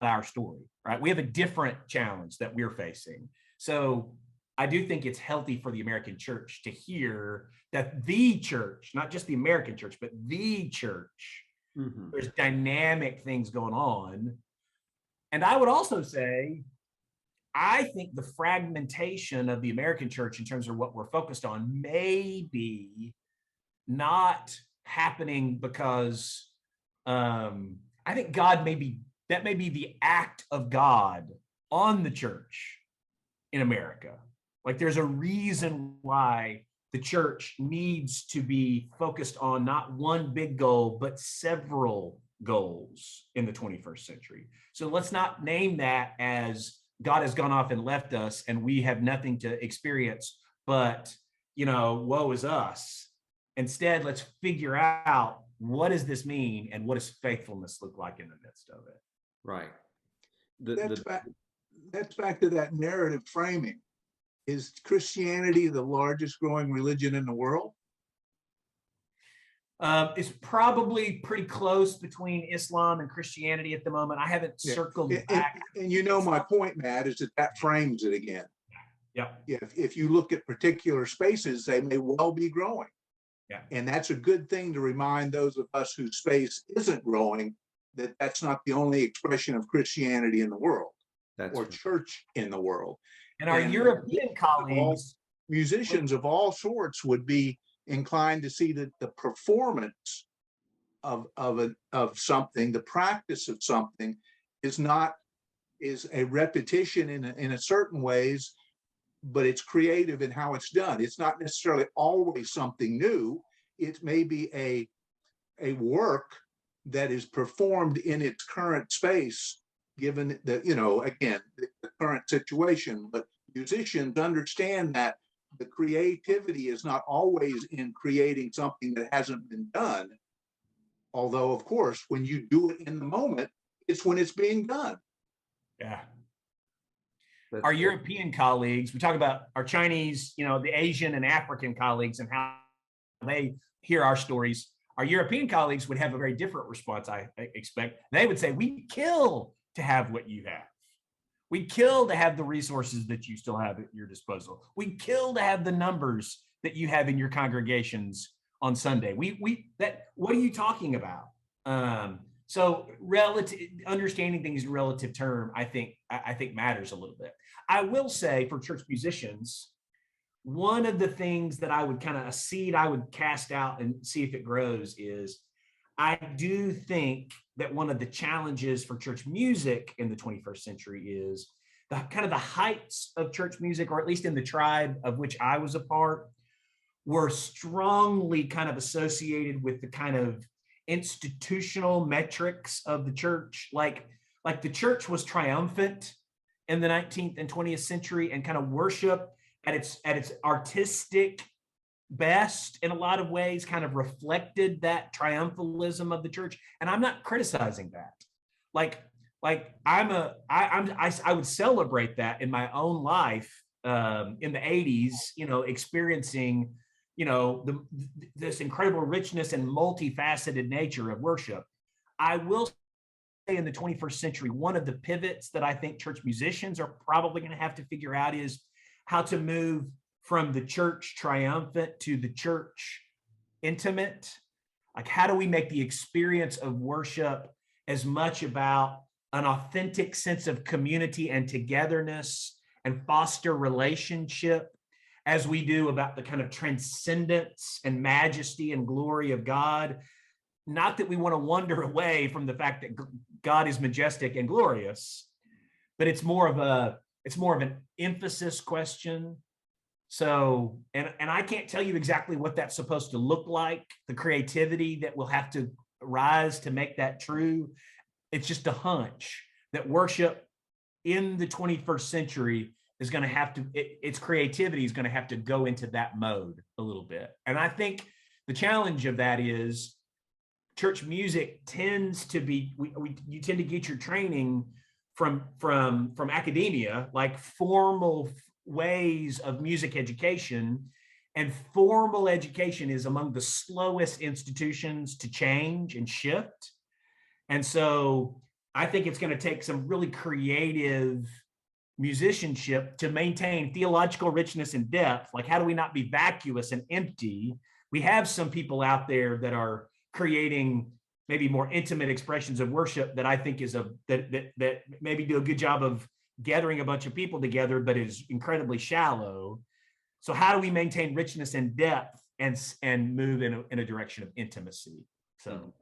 our story, right? We have a different challenge that we're facing. So I do think it's healthy for the American church to hear that the church, not just the American church, but the church, there's dynamic things going on. And I would also say, I think the fragmentation of the American church in terms of what we're focused on may be not happening because I think that may be the act of God on the church in America. Like, there's a reason why the church needs to be focused on not one big goal, but several goals in the 21st century. So let's not name that as God has gone off and left us and we have nothing to experience, but, woe is us. Instead, let's figure out, what does this mean and what does faithfulness look like in the midst of it? Right. That's back to that narrative framing. Is Christianity the largest growing religion in the world? It's probably pretty close between Islam and Christianity at the moment. I haven't Yeah. circled And, back. and you know, my point, Matt, is that that frames it again. Yeah. If you look at particular spaces, they may well be growing. Yeah. And that's a good thing to remind those of us whose space isn't growing that that's not the only expression of Christianity in the world That's or right. church in the world. And our And European colleagues, musicians of all sorts would be inclined to see that the performance of something, the practice of something, is a repetition in a certain ways, but it's creative in how it's done. It's not necessarily always something new. It may be a work that is performed in its current space, given the, again, the current situation. But musicians understand that the creativity is not always in creating something that hasn't been done. Although, of course, when you do it in the moment, it's when it's being done. yeah, That's our good. European colleagues, we talk about our Chinese, the Asian and African colleagues and how they hear our stories. Our European colleagues would have a very different response, I expect. They would say, we kill to have what you have. We kill to have the resources that you still have at your disposal. We kill to have the numbers that you have in your congregations on Sunday. What are you talking about? So relative understanding things in relative term, I think matters a little bit. I will say for church musicians, one of the things that I would a seed I would cast out and see if it grows is I do think that one of the challenges for church music in the 21st century is the the heights of church music, or at least in the tribe of which I was a part, were strongly associated with the institutional metrics of the church. Like the church was triumphant in the 19th and 20th century, and worship at its artistic best in a lot of ways reflected that triumphalism of the church. And I'm not criticizing that. I would celebrate that in my own life in the 80s, experiencing this incredible richness and multifaceted nature of worship. I will say in the 21st century, one of the pivots that I think church musicians are probably going to have to figure out is how to move from the church triumphant to the church intimate. Like, how do we make the experience of worship as much about an authentic sense of community and togetherness and foster relationship as we do about the transcendence and majesty and glory of God? Not that we want to wander away from the fact that God is majestic and glorious, but it's more of an emphasis question. So, and I can't tell you exactly what that's supposed to look like, the creativity that will have to rise to make that true. It's just a hunch that worship in the 21st century is going to have to, its creativity is going to have to go into that mode a little bit. And I think the challenge of that is church music tends to be, you tend to get your training from academia, like formal ways of music education, and formal education is among the slowest institutions to change and shift. And so I think it's going to take some really creative musicianship to maintain theological richness and depth. Like, how do we not be vacuous and empty? We have some people out there that are creating maybe more intimate expressions of worship that I think is that maybe do a good job of gathering a bunch of people together, but is incredibly shallow. So how do we maintain richness and depth and move in a direction of intimacy? So,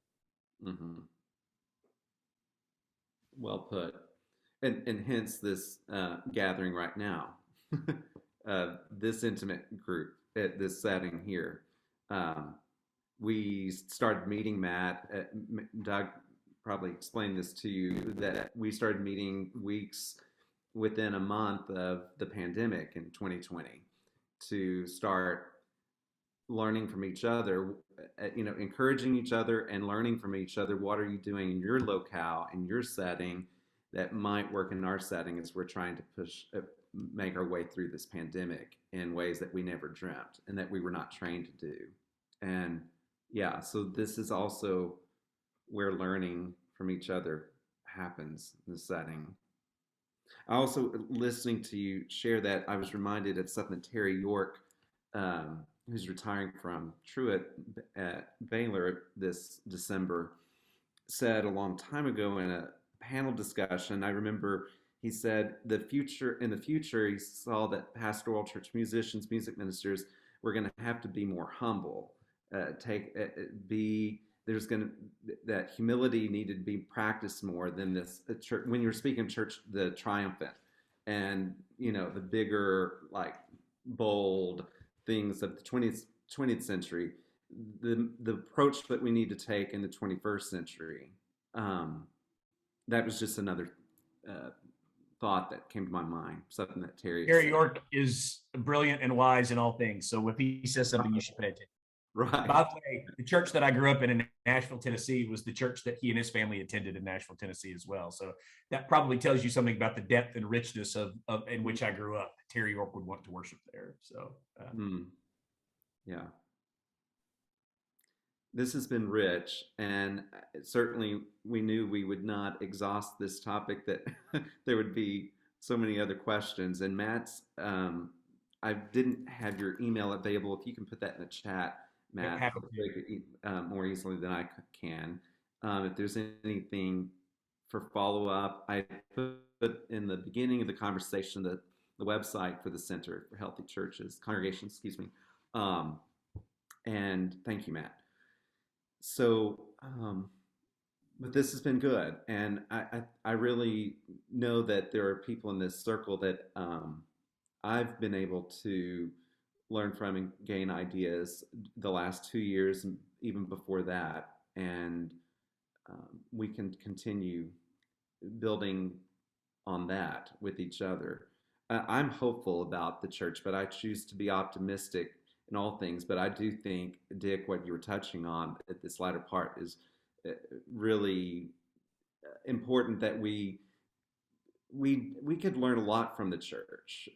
well put, and hence this gathering right now, this intimate group at this setting here. We started meeting, Matt. Doug probably explained this to you, that we started meeting weeks within a month of the pandemic in 2020 to start learning from each other, encouraging each other and learning from each other. What are you doing in your locale, in your setting, that might work in our setting as we're trying to make our way through this pandemic in ways that we never dreamt and that we were not trained to do. And, yeah, so this is also where learning from each other happens in the setting. I also, listening to you share that, I was reminded of something Terry York, who's retiring from Truett at Baylor this December, said a long time ago in a panel discussion. I remember he said in the future, he saw that pastoral church musicians, music ministers, were going to have to be more humble. Be there's going to that humility needed to be practiced more than this church, when you're speaking of church, the triumphant and the bigger, like, bold things of the 20th century, the approach that we need to take in the 21st century. um, that was just another uh, thought that came to my mind, something that Terry Gary said. York is brilliant and wise in all things. So if he says something, you should pay attention. Right. By the way, the church that I grew up in Nashville, Tennessee, was the church that he and his family attended in Nashville, Tennessee as well. So that probably tells you something about the depth and richness of in which I grew up. Terry York would want to worship there. So Yeah. This has been rich, and certainly we knew we would not exhaust this topic, that there would be so many other questions. And Matt's, I didn't have your email available. If you can put that in the chat, Matt, happy more easily than I can. If there's anything for follow up, I put in the beginning of the conversation the website for the Center for Healthy Churches, Congregations, excuse me. And thank you, Matt. So, but this has been good, and I really know that there are people in this circle that I've been able to learn from and gain ideas the last 2 years, and even before that, and we can continue building on that with each other. I'm hopeful about the church, but I choose to be optimistic in all things. But I do think, Dick, what you were touching on at this latter part is really important, that we could learn a lot from the church,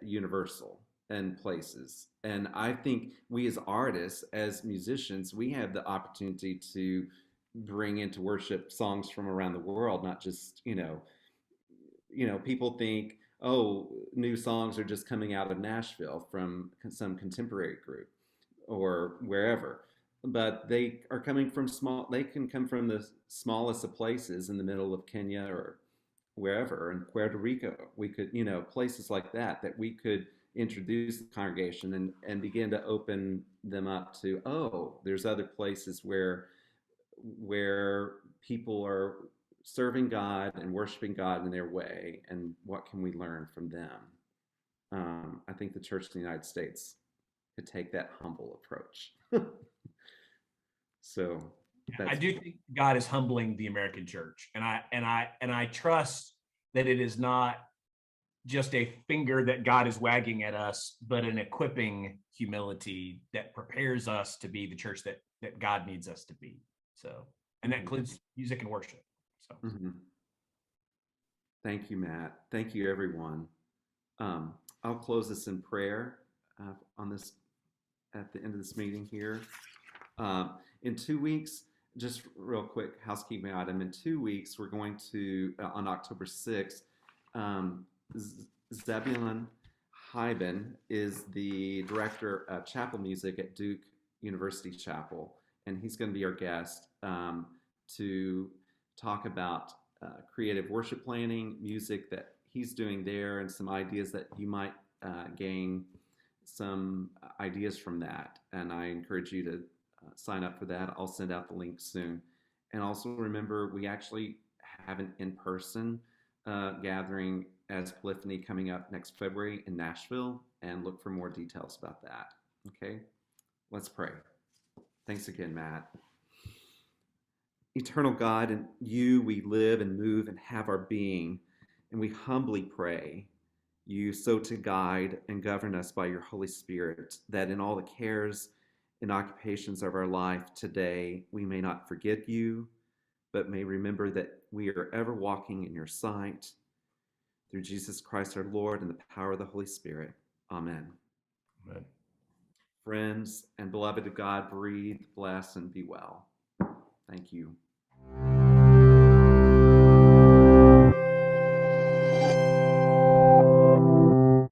universal and places. And I think we as artists, as musicians, we have the opportunity to bring into worship songs from around the world, not just, people think, oh, new songs are just coming out of Nashville from some contemporary group or wherever. But they are coming from they can come from the smallest of places in the middle of Kenya or wherever, in Puerto Rico. We could, places like that we could introduce the congregation and begin to open them up to, oh, there's other places where people are serving God and worshiping God in their way, and what can we learn from them? I think the Church of the United States could take that humble approach. So I do think God is humbling the American church, and I trust that it is not just a finger that God is wagging at us, but an equipping humility that prepares us to be the church that God needs us to be. So, and that includes music and worship. So, Thank you, Matt. Thank you, everyone. I'll close this in prayer on this at the end of this meeting here. In 2 weeks, just real quick housekeeping item. In 2 weeks, we're going to on October 6th. Zebulon Hyben is the director of chapel music at Duke University Chapel, and he's going to be our guest to talk about creative worship planning, music that he's doing there, and some ideas that you might gain some ideas from that. And I encourage you to sign up for that. I'll send out the link soon. And also remember, we actually have an in-person gathering as Polyphony coming up next February in Nashville, and look for more details about that. Okay, let's pray. Thanks again, Matt. Eternal God, in you we live and move and have our being, and we humbly pray you so to guide and govern us by your Holy Spirit, that in all the cares and occupations of our life today, we may not forget you, but may remember that we are ever walking in your sight. Through Jesus Christ our Lord and the power of the Holy Spirit. Amen. Amen. friends, and beloved of God, breathe, bless, and be well. Thank you.